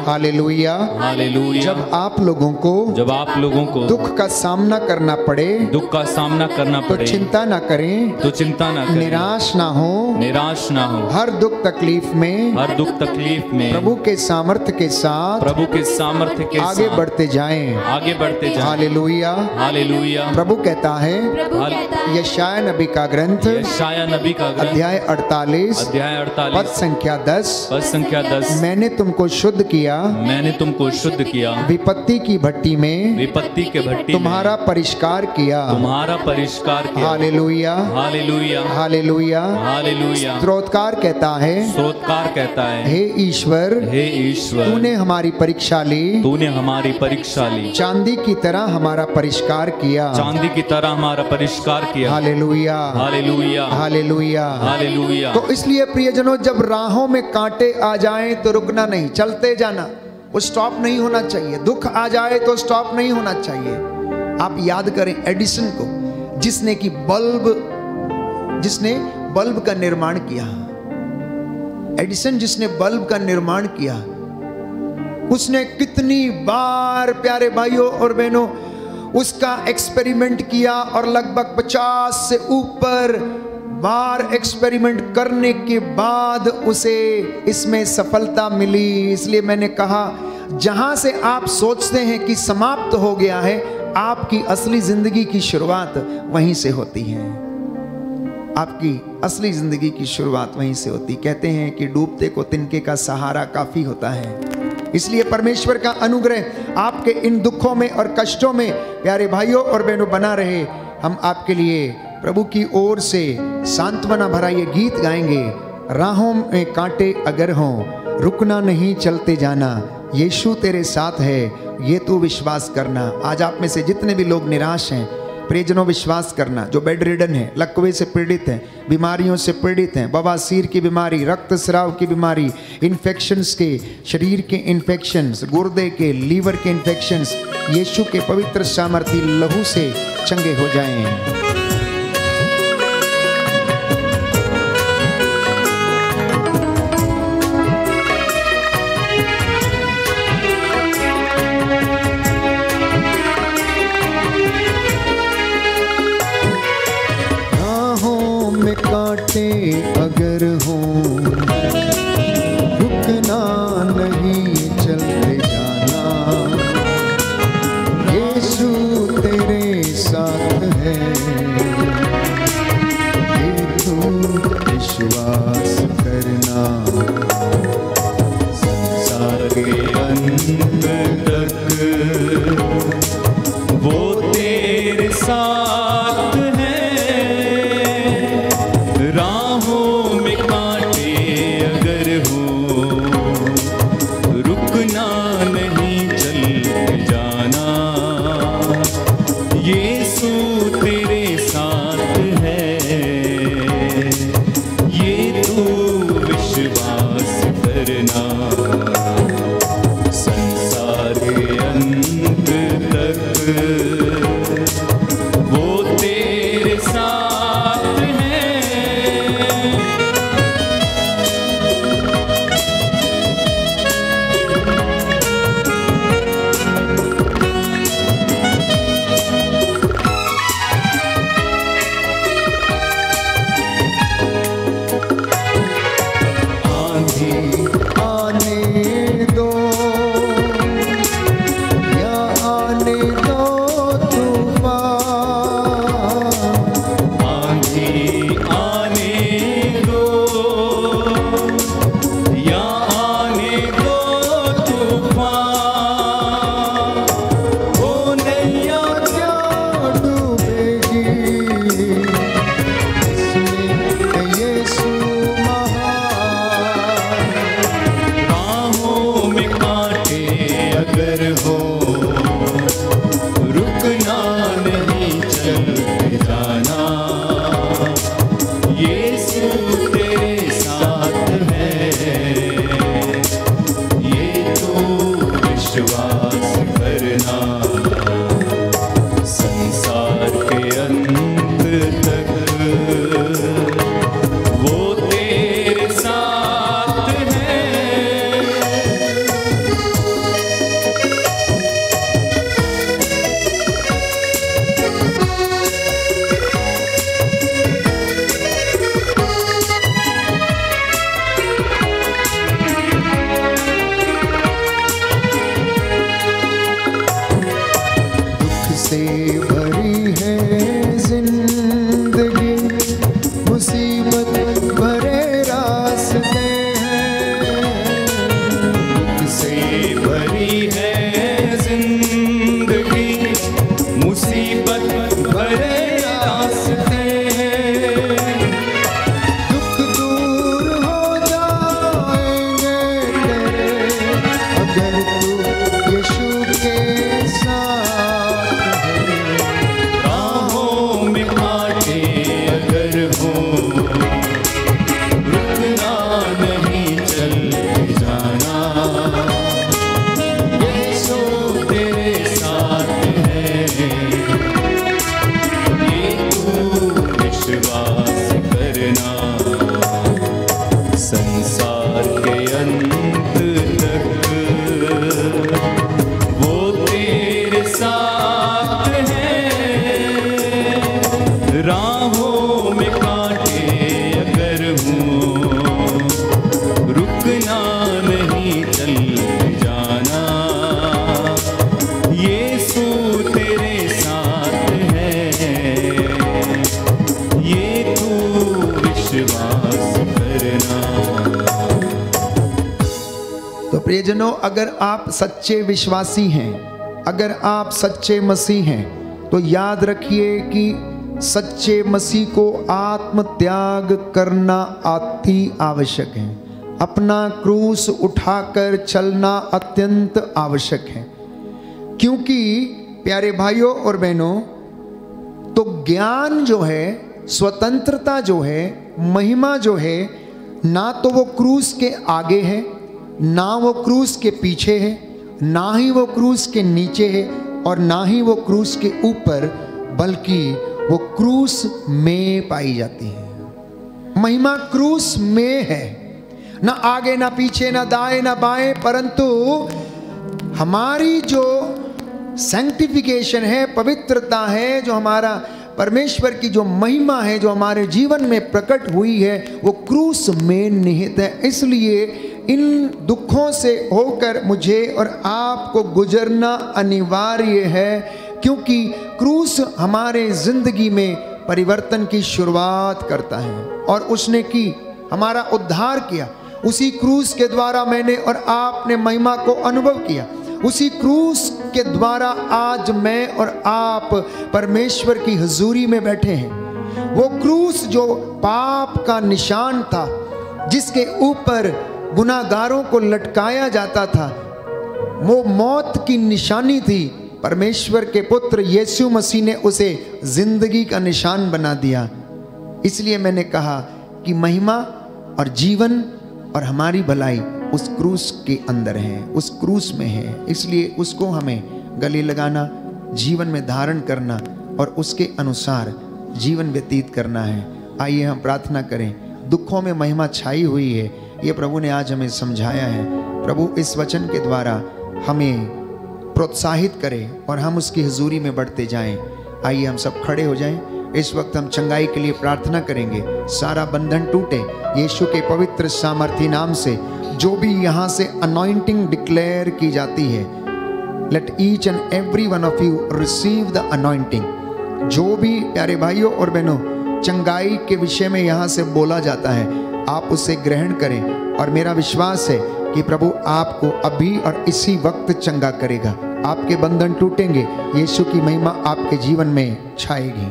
हालेलुया। जब आप लोगों को दुख का सामना करना पड़े तो चिंता ना करें, निराश ना हो। हर दुख तकलीफ में प्रभु के सामर्थ्य के साथ आगे बढ़ते जाएं। हालेलुया। प्रभु कहता है, यशाया नबी का ग्रंथ अध्याय 48 पद संख्या 10 मैंने तुमको शुद्ध किया, विपत्ति की भट्टी में तुम्हारा परिष्कार किया। हालेलुया। स्तोत्रकार कहता है, हे ईश्वर तूने हमारी परीक्षा ली, चांदी की तरह हमारा परिष्कार किया। हालेलुया। तो इसलिए प्रियजनों, जब राहों में कांटे आ जाएं तो रुकना नहीं, चलते जाना, वो स्टॉप नहीं होना चाहिए। दुख आ जाए तो स्टॉप नहीं होना चाहिए। आप याद करें एडिसन को, जिसने बल्ब का निर्माण किया। एडिसन जिसने बल्ब का निर्माण किया, उसने कितनी बार प्यारे भाइयों और बहनों उसका एक्सपेरिमेंट किया, और लगभग 50 से ऊपर बार एक्सपेरिमेंट करने के बाद उसे इसमें सफलता मिली। इसलिए मैंने कहा, जहां से आप सोचते हैं कि समाप्त हो गया है, आपकी असली जिंदगी की शुरुआत वहीं से होती है। आपकी असली जिंदगी की शुरुआत वहीं से होती। कहते हैं कि डूबते को तिनके का सहारा काफी होता है। इसलिए परमेश्वर का अनुग्रह आपके इन दुखों में और कष्टों में प्यारे भाइयों और बहनों बना रहे। हम आपके लिए प्रभु की ओर से सांत्वना भरा ये गीत गाएंगे। राहों में कांटे अगर हों, रुकना नहीं, चलते जाना, यीशु तेरे साथ है, ये तू विश्वास करना। आज आप में से जितने भी लोग निराश हैं, प्रियजनों, विश्वास करना। जो बेड रिडन है, लकवे से पीड़ित हैं, बीमारियों से पीड़ित हैं, बवासीर की बीमारी, रक्तस्राव की बीमारी, इन्फेक्शंस के, शरीर के इन्फेक्शंस, गुर्दे के, लीवर के इन्फेक्शंस, यीशु के पवित्र सामर्थी लहू से चंगे हो जाएं। तेरे साथ है, ये तू विश्वास करना, संसार के अंत तक वो तेरे साथ है। राहों में कांटे अगर हूँ, रुकना नहीं, चल जाना, यीशु तेरे साथ है, ये तू विश्वास करना। तो प्रियजनों, अगर आप सच्चे विश्वासी हैं, अगर आप सच्चे मसीह हैं, तो याद रखिए कि सच्चे मसीह को आत्म त्याग करना अति आवश्यक है। अपना क्रूस उठाकर चलना अत्यंत आवश्यक है। क्योंकि प्यारे भाइयों और बहनों, तो ज्ञान जो है, स्वतंत्रता जो है, महिमा जो है, ना तो वो क्रूस के आगे है, ना वो क्रूस के पीछे है, ना ही वो क्रूस के नीचे है, और ना ही वो क्रूस के ऊपर, बल्कि वो क्रूस में पाई जाती है। महिमा क्रूस में है, ना आगे ना पीछे, ना दाएं ना बाएं, परंतु हमारी जो सैंक्टिफिकेशन है, पवित्रता है, जो हमारा परमेश्वर की जो महिमा है, जो हमारे जीवन में प्रकट हुई है, वो क्रूस में निहित है। इसलिए इन दुखों से होकर मुझे और आपको गुजरना अनिवार्य है, क्योंकि क्रूस हमारे जिंदगी में परिवर्तन की शुरुआत करता है, और उसने की हमारा उद्धार किया। उसी क्रूस के द्वारा मैंने और आपने महिमा को अनुभव किया। उसी क्रूस के द्वारा आज मैं और आप परमेश्वर की हुजूरी में बैठे हैं। वो क्रूस जो पाप का निशान था, जिसके ऊपर गुनाहगारों को लटकाया जाता था, वो मौत की निशानी थी। परमेश्वर के पुत्र यीशु मसीह ने उसे जिंदगी का निशान बना दिया। इसलिए मैंने कहा कि महिमा और जीवन और हमारी भलाई उस क्रूस के अंदर है, उस क्रूस में है। इसलिए उसको हमें गले लगाना, जीवन में धारण करना और उसके अनुसार जीवन व्यतीत करना है। आइए हम प्रार्थना करें। दुखों में महिमा छाई हुई है, ये प्रभु ने आज हमें समझाया है। प्रभु इस वचन के द्वारा हमें प्रोत्साहित करें और हम उसकी हुजूरी में बढ़ते जाएं। आइए हम सब खड़े हो जाएं। इस वक्त हम चंगाई के लिए प्रार्थना करेंगे। सारा बंधन टूटे यीशु के पवित्र सामर्थी नाम से। जो भी यहाँ से अनॉइंटिंग डिक्लेयर की जाती है, let each and every one of you receive the anointing. जो भी प्यारे भाइयों और बहनों चंगाई के विषय में यहाँ से बोला जाता है, आप उसे ग्रहण करें, और मेरा विश्वास है कि प्रभु आपको अभी और इसी वक्त चंगा करेगा। आपके बंधन टूटेंगे, यीशु की महिमा आपके जीवन में छाएगी।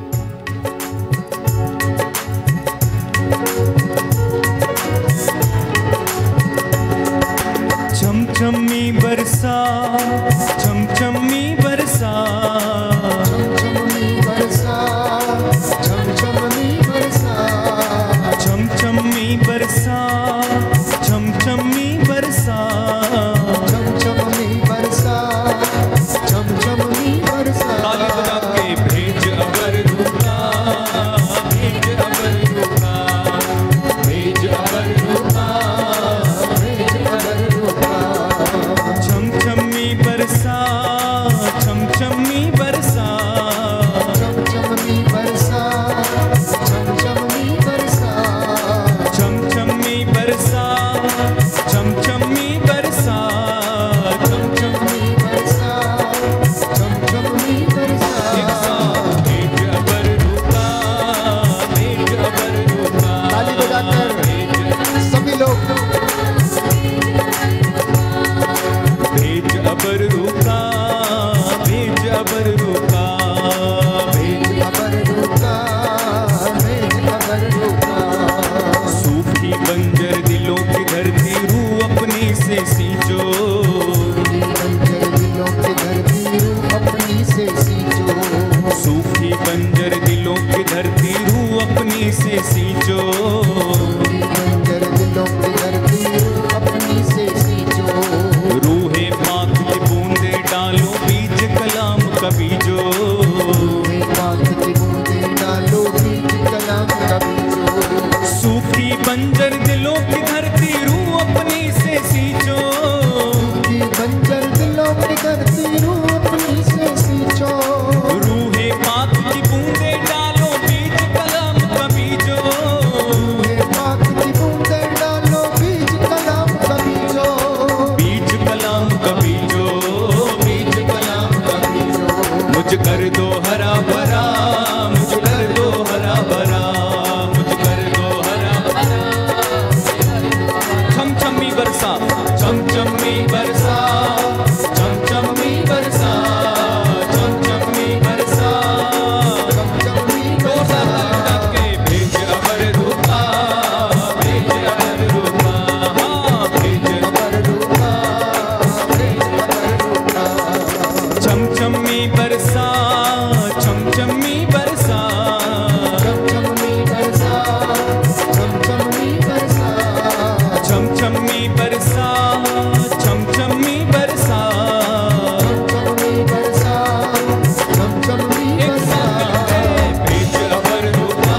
छमछमी बरसा, छमछमी बरसा, छमछमी बरसा, छमछमी बरसा, छमछमी बरसा, छमछमी बरसा, छमछमी बरसा, छमछमी बरसा। ताली बजा के भेज अगर रुका, भेज अगर रुका, भेज अगर रुका, भेज अगर रुका। छमछमी बरसा, का बीजो, रूहे पाक की बूंदें डालो बीज कलाम का बीजो। सूखी बंजर दिलों की धरती रूह अपनी से सींचो, सूखी बंजर दिलों की धरती रूह अपनी से सींचो। रूहे पाक की बूंदें डालो बीज कलाम का बीजो, रूहे पाक की बूंदें डालो बीज कलाम का बीजो। बीज कलाम का बीजो, बीज कलाम का बीजो। मुझ कर दो हरा भरा, मुझ कर दो हरा भरा, मुझ कर दो हरा भरा। छम छमी बरसा, छम छमी बरसा, छम छमी बरसा, छम छमी बरसा। डोला लगा के भेज अबर रूपा, भेज अबर रूपा, हाँ भेज अबर रूपा, भेज अबर रूपा। छम छमी बरसा, छम छमी बरसा, छम छमी बरसा, छम छमी बरसा, छम छमी बरसा, छम छमी बरसा। छम छमी बरसा, छम छमी एक बरसा। साथ भेज अबर रूपा,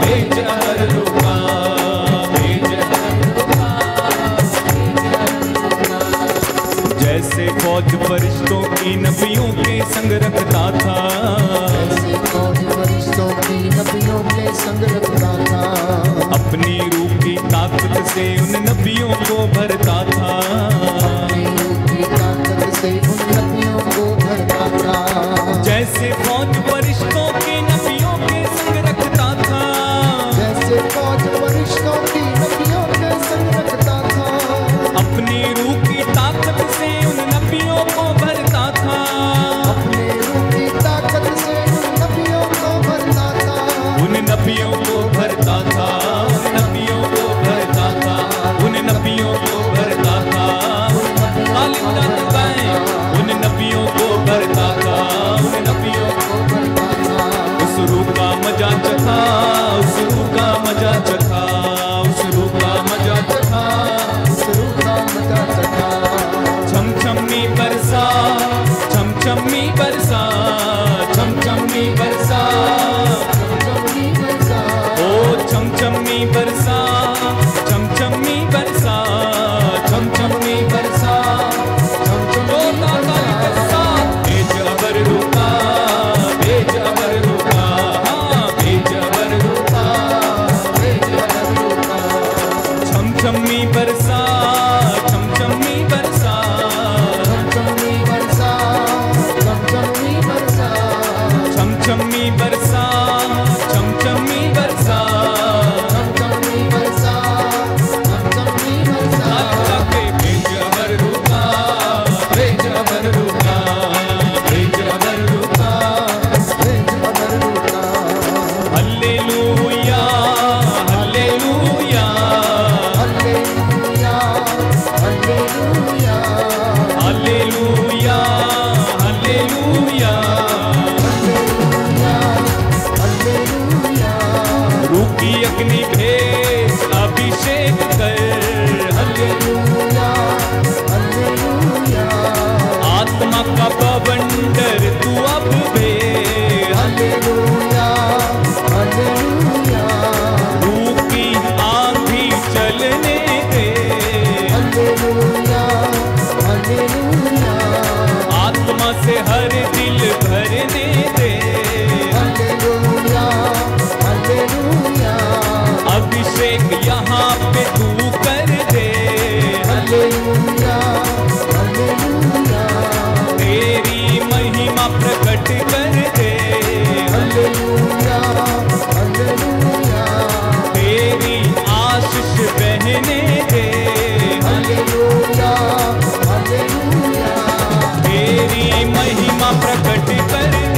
भेज अबर रूपा, भेज अबर रूपा। जैसे फौज फरिश्तों की नबियों के संग रखता था, ऐसे फौज फरिश्तों की नबियों के संग रखता था। अपनी रूह की ताकत से उन नबियों को भरता था, अपनी रूह की ताकत से उन नबियों को भरता था। जैसे फौज फरिश्तों के नबियों के संग रखता था, जैसे फौज फरिश्तों की नबियों के संग रखता था। अपनी रूह की ताकत से उन नबियों को भरता था, अपने रूह की ताकत से उन नबियों को भरता था। उन नबियों को भरता था, उन नबियों को भरता था, उन नबियों को भरता था। आलिम जात गाएं, उन नबियों को भरता था, उन नबियों को भरता था। उस रूह का मजा चखा, उस रूह का मजा चखा, उस रूह का मजा चखा। उस रूह का मजा चखा। छम छमी बरसा, छम छमी बरसा, छम छमी बरसा। छम छमी बरसा, ओ छम छमी बरसा, छम छमी बरसा, छम छमी बरसा। छम छमी बरसा। भेज अबर रूपा, भेज अबर रूपा, हाँ भेज अबर रूपा, भेज अबर रूपा। छम छमी बरसा, छम छमी बरसा, छम छमी बरसा, छम छमी बरसा। छम छमी बरसा, छम छमी बरसा। छम छमी बरसा, छम छमी बरसा। लगा के भेज अबर रूपा, भेज अबर रूपा, भेज अबर रूपा। भेज अबर रूपा। Hallelujah, hallelujah, hallelujah, hallelujah, hallelujah, hallelujah. Hallelujah, hallelujah. रूह की अग्नि भेज अभिषेक कर, हालेलुया, हालेलुया, आत्मा का बवंडर तू अब भेज। हालेलुया, हालेलुया, रूह की आंधी चलने दे, हालेलुया, हालेलुया, आत्मा से हर दिल भरने दे। हालेलुया, हालेलुया, अभिषेक यहाँ पे तू कर दे, हालेलुया, हालेलुया, तेरी महिमा प्रकट कर दे, हालेलुया, हालेलुया, तेरी आशीष बहने दे, हालेलुया, हालेलुया, तेरी महिमा प्रकट कर दे।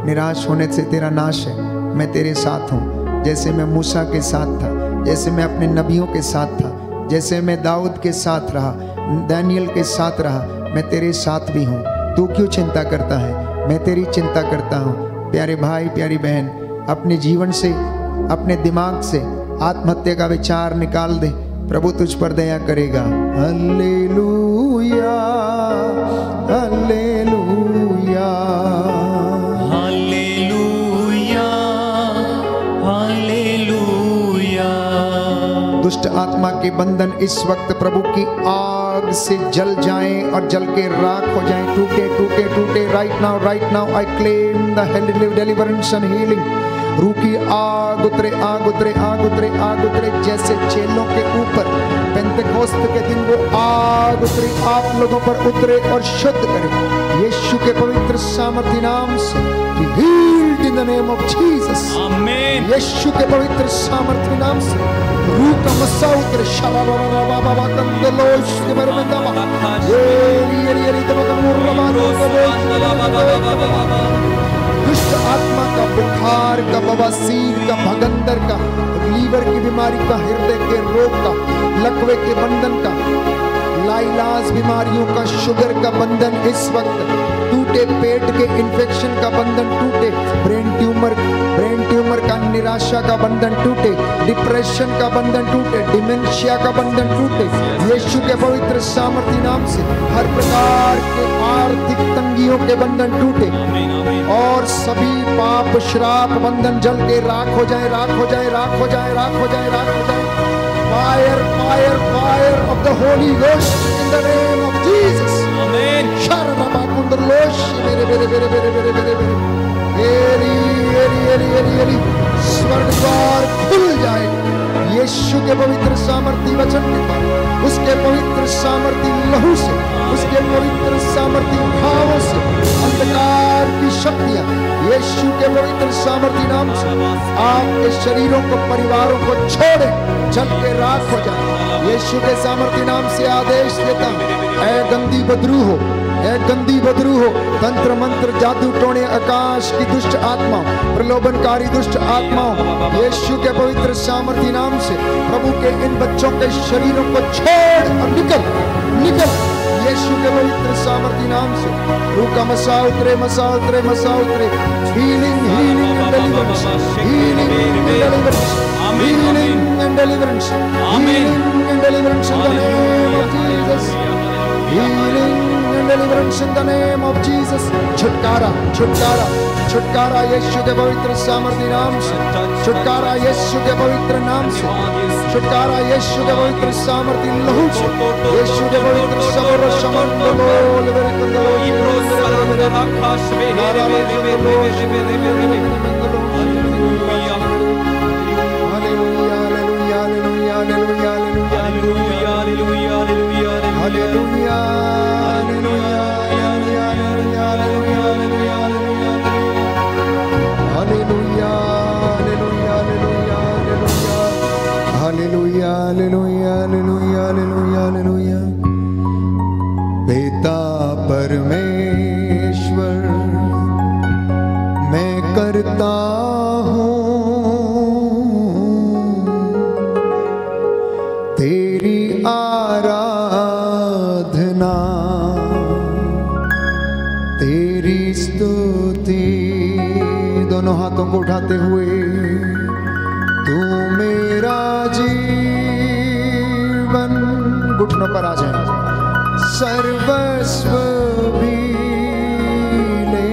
निराश होने से तेरा नाश है। मैं तेरे साथ हूँ, जैसे मैं मूसा के साथ था, जैसे मैं अपने नबियों के साथ था, जैसे मैं दाऊद के साथ रहा, दानियल के साथ रहा, मैं तेरे साथ भी हूँ। तू क्यों चिंता करता है? मैं तेरी चिंता करता हूँ। प्यारे भाई, प्यारी बहन, अपने जीवन से, अपने दिमाग से आत्महत्या का विचार निकाल दे, प्रभु तुझ पर दया करेगा। Hallelujah, hallelujah, hallelujah, hallelujah. दुष्ट आत्मा के बंधन इस वक्त प्रभु की आग से जल जाएं और जल के राख हो जाएं, टूटे टूटे टूटे। Right now I claim the deliverance and healing. रूह की आग उतरे, आग उतरे, आग उतरे, आग उतरे, जैसे चेलों के ऊपर पेंतेकोस्त के दिन वो आग उतरी, आप लोगों पर उतरे और शुद्ध करे यीशु के पवित्र सामर्थी नाम से। Heeled in the name of Jesus, आमीन। यीशु के पवित्र सामर्थी नाम से रूह का मसा उतरे। शाबाबाबाबाबा कंदलोश के मरमंदाबा ये दुष्ट आत्मा का, बुखार का, बवासीर का, भगंदर का, लीवर की बीमारी का, हृदय के रोग का, लकवे के बंधन का, लाइलाज बीमारियों का, शुगर का बंधन इस वक्त टूटे, पेट के इन्फेक्शन का बंधन टूटे, ब्रेन ट्यूमर का, निराशा का बंधन टूटे, डिप्रेशन का बंधन टूटे, डिमेंशिया का बंधन टूटे यीशु के पवित्र सामर्थी नाम से। हर प्रकार के आर्थिक तंगियों के बंधन टूटे और सभी पाप श्राप बंधन जल के राख हो जाए, राख हो जाए, राख हो जाए, राख हो जाए, राख हो जाए। Fire fire fire of the Holi ghost in the name of Jesus, आमीन। शरबा कुंदलोश मेरे मेरे मेरे मेरे मेरे मेरे मेरे एरी एरी एरी एरी एरी स्वर्ग द्वार खुल जाए यीशु के पवित्र सामर्थी वचन के द्वारा, उसके पवित्र सामर्थी लहू से, उसके पवित्र सामर्थी भावों से अंधकार की शक्तियां यीशु के पवित्र सामर्थी नाम से आपके शरीरों को, परिवारों को छोड़े, जल के राख हो जाए। यीशु के सामर्थी नाम से आदेश देता हूं, ऐ गंदी बदरू हो, ऐ गंदी बदरू हो, तंत्र मंत्र जादू टोने आकाश की दुष्ट आत्माओं, प्रलोभनकारी दुष्ट आत्माओं, यीशु के पवित्र सामर्थी नाम से प्रभु के इन बच्चों के शरीरों को छोड़ और निकल निकल यीशु के पवित्र सामर्थी नाम से। रूह का मसा उतरे, मसा उतरे, मसा उतरे। Healing healing and deliverance, healing and deliverance, healing and deliverance, healing and deliverance in the name of Jesus, healing and deliverance in the name of Jesus. छुटकारा छुटकारा छुटकारा यीशु के पवित्र सामर्थी नाम से, छुटकारा यीशु के पवित्र नाम से, छुटकारा यीशु के पवित्र सामर्थी लहू से, यीशु के पवित्र सबर समंदलो लेवरकंदलो पिता परमेश्वर मैं करता हूँ तेरी आराधना, तेरी स्तुति। दोनों हाथों को उठाते हुए, तू मेरा जीवन, घुटनों पर आ जाए, सर्वस्व भी ले,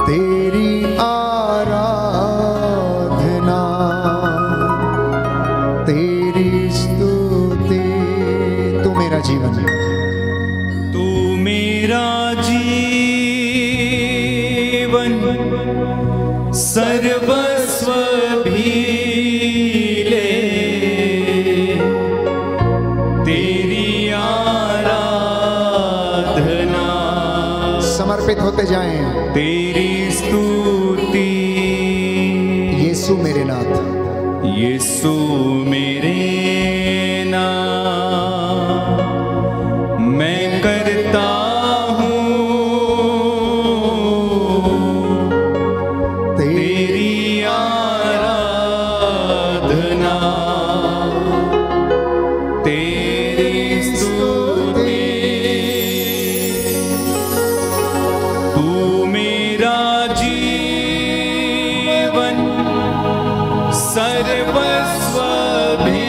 तेरी आराधना, तेरी स्तुति। तू मेरा जीवन, तू मेरा जीवन, सर्वस्व भी ले, तेरी आराधना, समर्पित होते जाएं, तेरी स्तुति। यीशु मेरे नाथ, यीशु मेरे नाथ, मैं करता हूँ जीवन सर्वस्व भी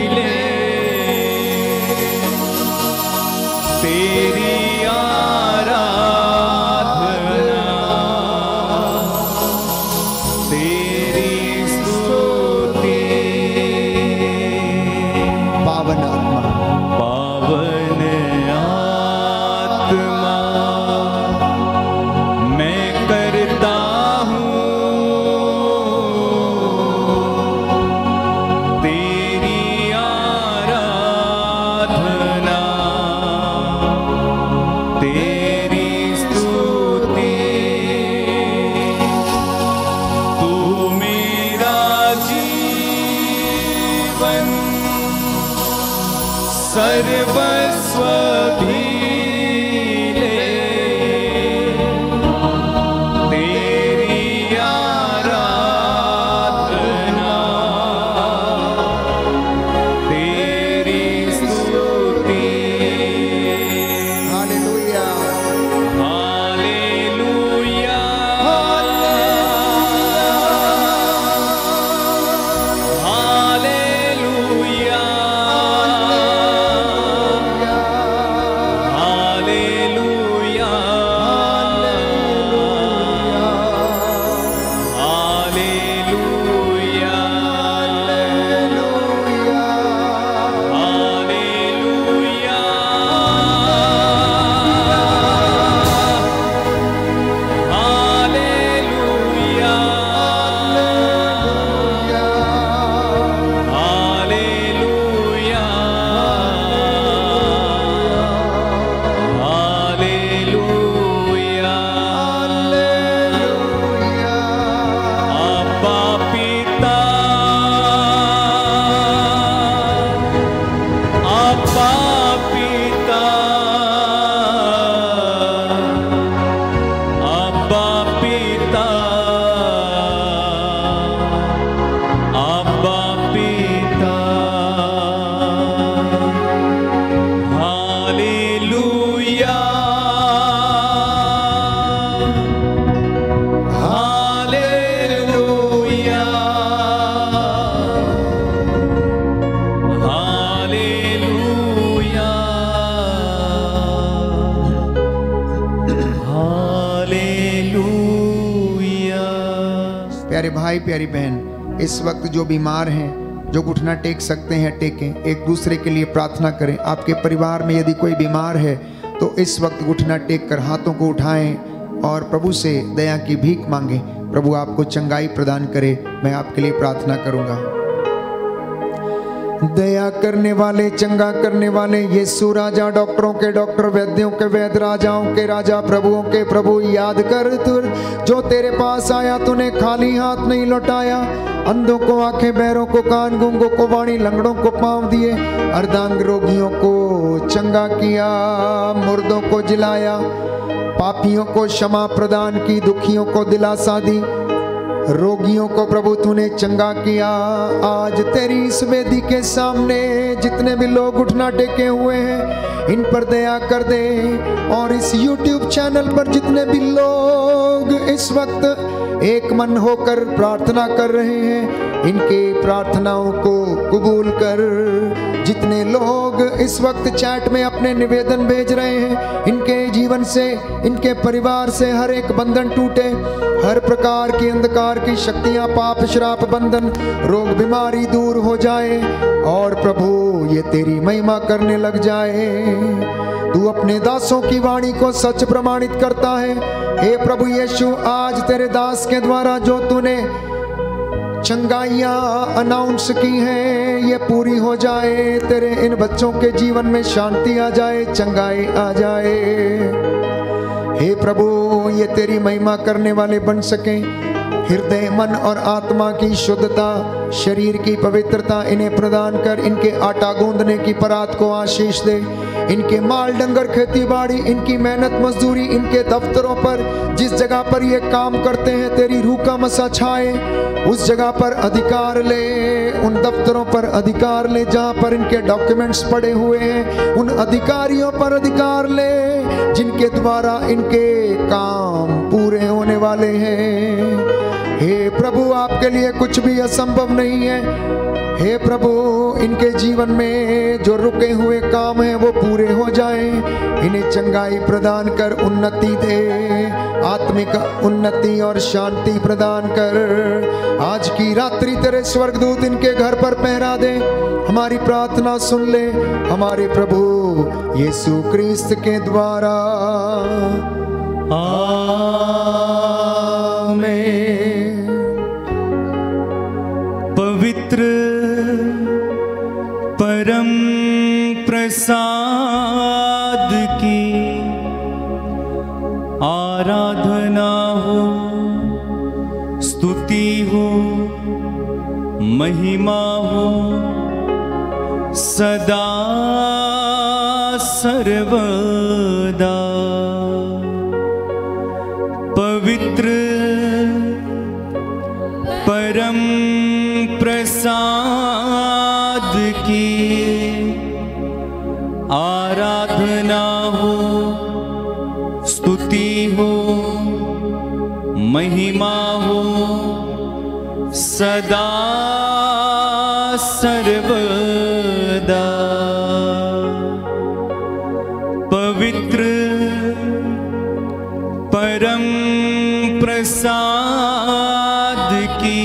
ले, तेरी आराधना तेरी स्तुति। पावन आत्मा, पावन आत्मा मैं करता हूँ तेरी आराधना तेरी स्तुति। तू मेरा जीवन सर्वस्व भी ले, तेरी आराधना तेरी स्तुति। Hallelujah, hallelujah, hallelujah, hallelujah, hallelujah, hallelujah, hallelujah, hallelujah, hallelujah. अब्बा पिता, अब्बा पिता, अब्बा पिता, अब्बा पिता। Hallelujah, hallelujah, hallelujah, hallelujah. प्यारे भाई प्यारी बहन, इस वक्त जो बीमार हैं, जो घुटना टेक सकते हैं टेकें, एक दूसरे के लिए प्रार्थना करें। आपके परिवार में यदि कोई बीमार है तो इस वक्त घुटना टेक कर हाथों को उठाएं और प्रभु से दया की भीख मांगें। प्रभु आपको चंगाई प्रदान करे। मैं आपके लिए प्रार्थना करूंगा। दया करने वाले, चंगा करने वाले यीशु राजा, डॉक्टरों के डॉक्टर, वैद्यों के वैद्य, राजाओं के राजा, प्रभुओं के प्रभु, याद कर तू जो तेरे पास आया तूने खाली हाथ नहीं लौटाया। अंधों को आंखें, बहरों को कान, गूंगों को वाणी, लंगड़ों को पांव दिए, अर्धांग रोगियों को चंगा किया, मुर्दों को जिलाया, पापियों को क्षमा प्रदान की, दुखियों को दिलासा दी, रोगियों को प्रभु तूने चंगा किया। आज तेरी इस वेदी के सामने जितने भी लोग उठना टेके हुए हैं, इन पर दया कर दे। और इस YouTube चैनल पर जितने भी लोग इस वक्त एक मन होकर प्रार्थना कर रहे हैं, इनके प्रार्थनाओं को कबूल कर। जितने लोग इस वक्त चैट में अपने निवेदन भेज रहे हैं, इनके जीवन से, इनके परिवार से हर एक बंधन टूटे, हर प्रकार की अंधकार की शक्तियां, पाप, श्राप, बंधन, रोग, बीमारी दूर हो जाए और प्रभु ये तेरी महिमा करने लग जाए। तू अपने दासों की वाणी को सच प्रमाणित करता है। हे प्रभु यीशु, आज तेरे दास के द्वारा जो तूने चंगाइयां अनाउंस की हैं, ये पूरी हो जाए। तेरे इन बच्चों के जीवन में शांति आ जाए, चंगाई आ जाए। हे प्रभु, ये तेरी महिमा करने वाले बन सके। हृदय, मन और आत्मा की शुद्धता, शरीर की पवित्रता इन्हें प्रदान कर। इनके आटा गूंदने की परात को आशीष दे। इनके माल डंगर, खेती बाड़ी, इनकी मेहनत मजदूरी, इनके दफ्तरों पर जिस जगह पर ये काम करते हैं, तेरी रूह का मसा छाए। उस जगह पर अधिकार ले, उन दफ्तरों पर अधिकार ले जहां पर इनके डॉक्यूमेंट्स पड़े हुए हैं। उन अधिकारियों पर अधिकार ले जिनके द्वारा इनके काम पूरे पूरे होने वाले हैं। हे प्रभु, आपके लिए कुछ भी असंभव नहीं है। हे प्रभु, इनके जीवन में जो रुके हुए काम हैं वो पूरे हो जाएं। इन्हें चंगाई प्रदान कर, उन्नति दे, आत्मिक उन्नति और शांति प्रदान कर। आज की रात्रि तेरे स्वर्गदूत इनके घर पर पहरा दे। हमारी प्रार्थना सुन ले हमारे प्रभु यीशु क्रिस्त के द्वारा, आमीन। पवित्र परम प्रसाद की आराधना हो, स्तुति हो, महिमा हो सदा सर्वदा। पवित्र परम प्रसाद की आराधना हो, स्तुति हो, महिमा हो सदा सर्वदा। पवित्र परम प्रसाद की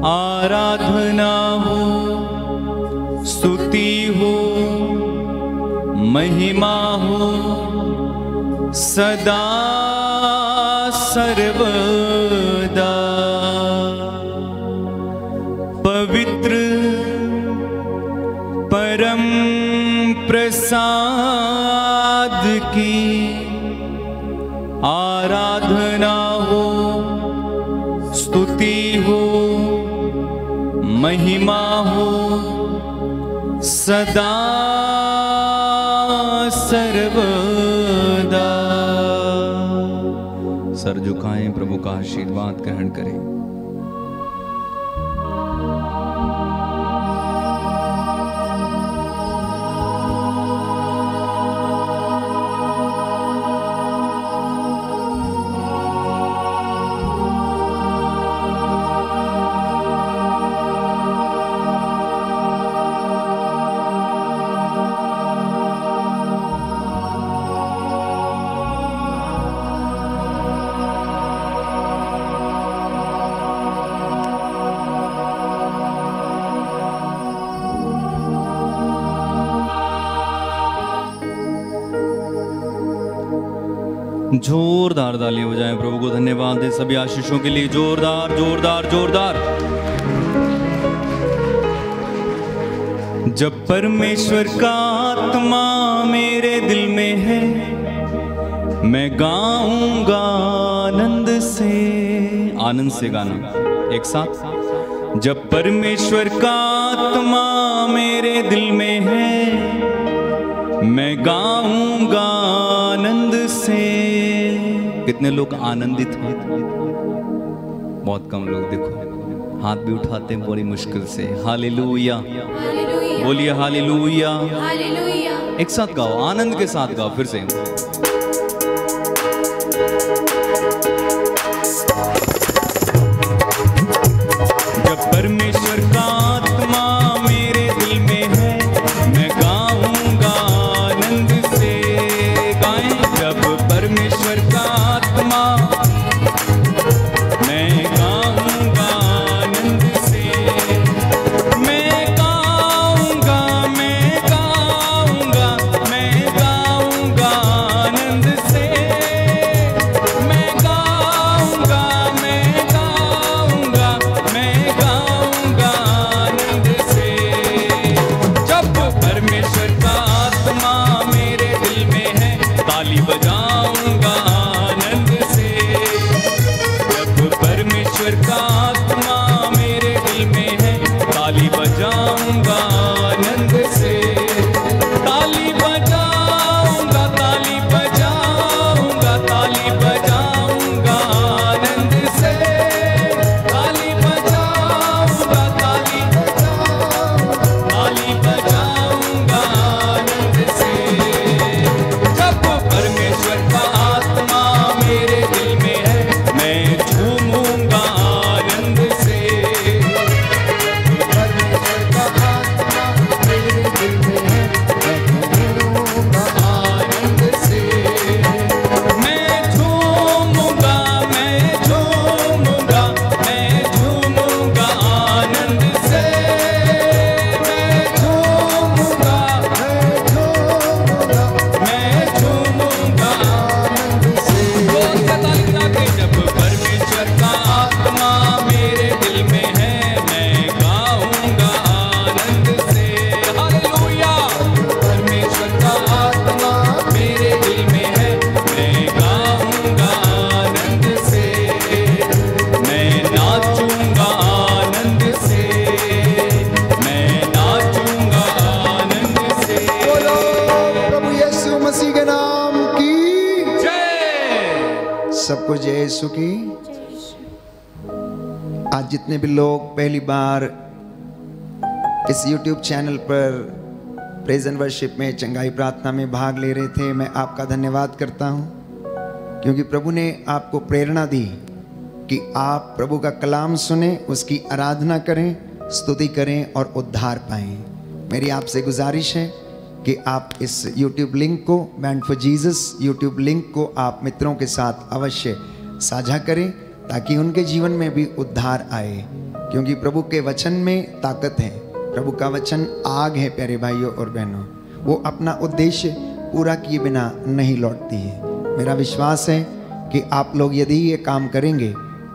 आराधना हो, स्तुति हो, महिमा हो सदा सर्वदा। पवित्र परम प्रसाद की आराधना हो, स्तुति हो, महिमा हो सदा सर्वदा। सर झुकाएं, प्रभु का आशीर्वाद ग्रहण करें। जोरदार तालियां बजाएं, प्रभु को धन्यवाद दें सभी आशीषों के लिए। जोरदार जोरदार जोरदार। जब परमेश्वर का आत्मा मेरे दिल में है, मैं गाऊंगा आनंद से। आनंद से गाना एक साथ। जब परमेश्वर का आत्मा मेरे दिल में है, मैं गाऊंगा आनंद से। कितने लोग आनंदित हैं? बहुत कम लोग। देखो हाथ भी उठाते हैं बड़ी मुश्किल से। हालेलुया, बोलिए हालेलुया। एक साथ गाओ, आनंद के साथ गाओ फिर से। जब परमेश्वर का आत्मा मेरे दिल में है, मैं गाऊंगा आनंद से। गाएं। जब परमेश्वर का आत्मा मैं गाऊंगा आनंद से। मैं गाऊंगा, मैं गाऊंगा, मैं गाऊंगा आनंद से। मैं गाऊंगा, मैं गाऊंगा, मैं गाऊंगा आनंद से। जब परमेश्वर का आत्मा मेरे दिल में है, ताली बजाऊंगा आनंद से। जब परमेश्वर का आत्मा मेरे दिल में है, ताली बजाऊंगा आनंद से। ताली बजाऊंगा, ताली बजाऊंगा, ताली बजाऊंगा आनंद से। ताली बजाऊंगा, ताली बजाऊंगा आनंद से। जब परमेश्वर सबको जय यीशु की। आज जितने भी लोग पहली बार इस YouTube चैनल पर प्रेज एंड वर्शिप में चंगाई प्रार्थना में भाग ले रहे थे, मैं आपका धन्यवाद करता हूं, क्योंकि प्रभु ने आपको प्रेरणा दी कि आप प्रभु का कलाम सुने, उसकी आराधना करें, स्तुति करें और उद्धार पाएं। मेरी आपसे गुजारिश है कि आप इस YouTube लिंक को, band for Jesus YouTube link को आप मित्रों के साथ अवश्य साझा करें, ताकि उनके जीवन में भी उद्धार आए, क्योंकि प्रभु के वचन में ताकत है। प्रभु का वचन आग है प्यारे भाइयों और बहनों, वो अपना उद्देश्य पूरा किए बिना नहीं लौटती है। मेरा विश्वास है कि आप लोग यदि ये काम करेंगे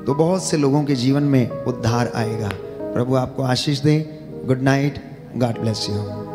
तो बहुत से लोगों के जीवन में उद्धार आएगा। प्रभु आपको आशीष दे। Good night, God bless you.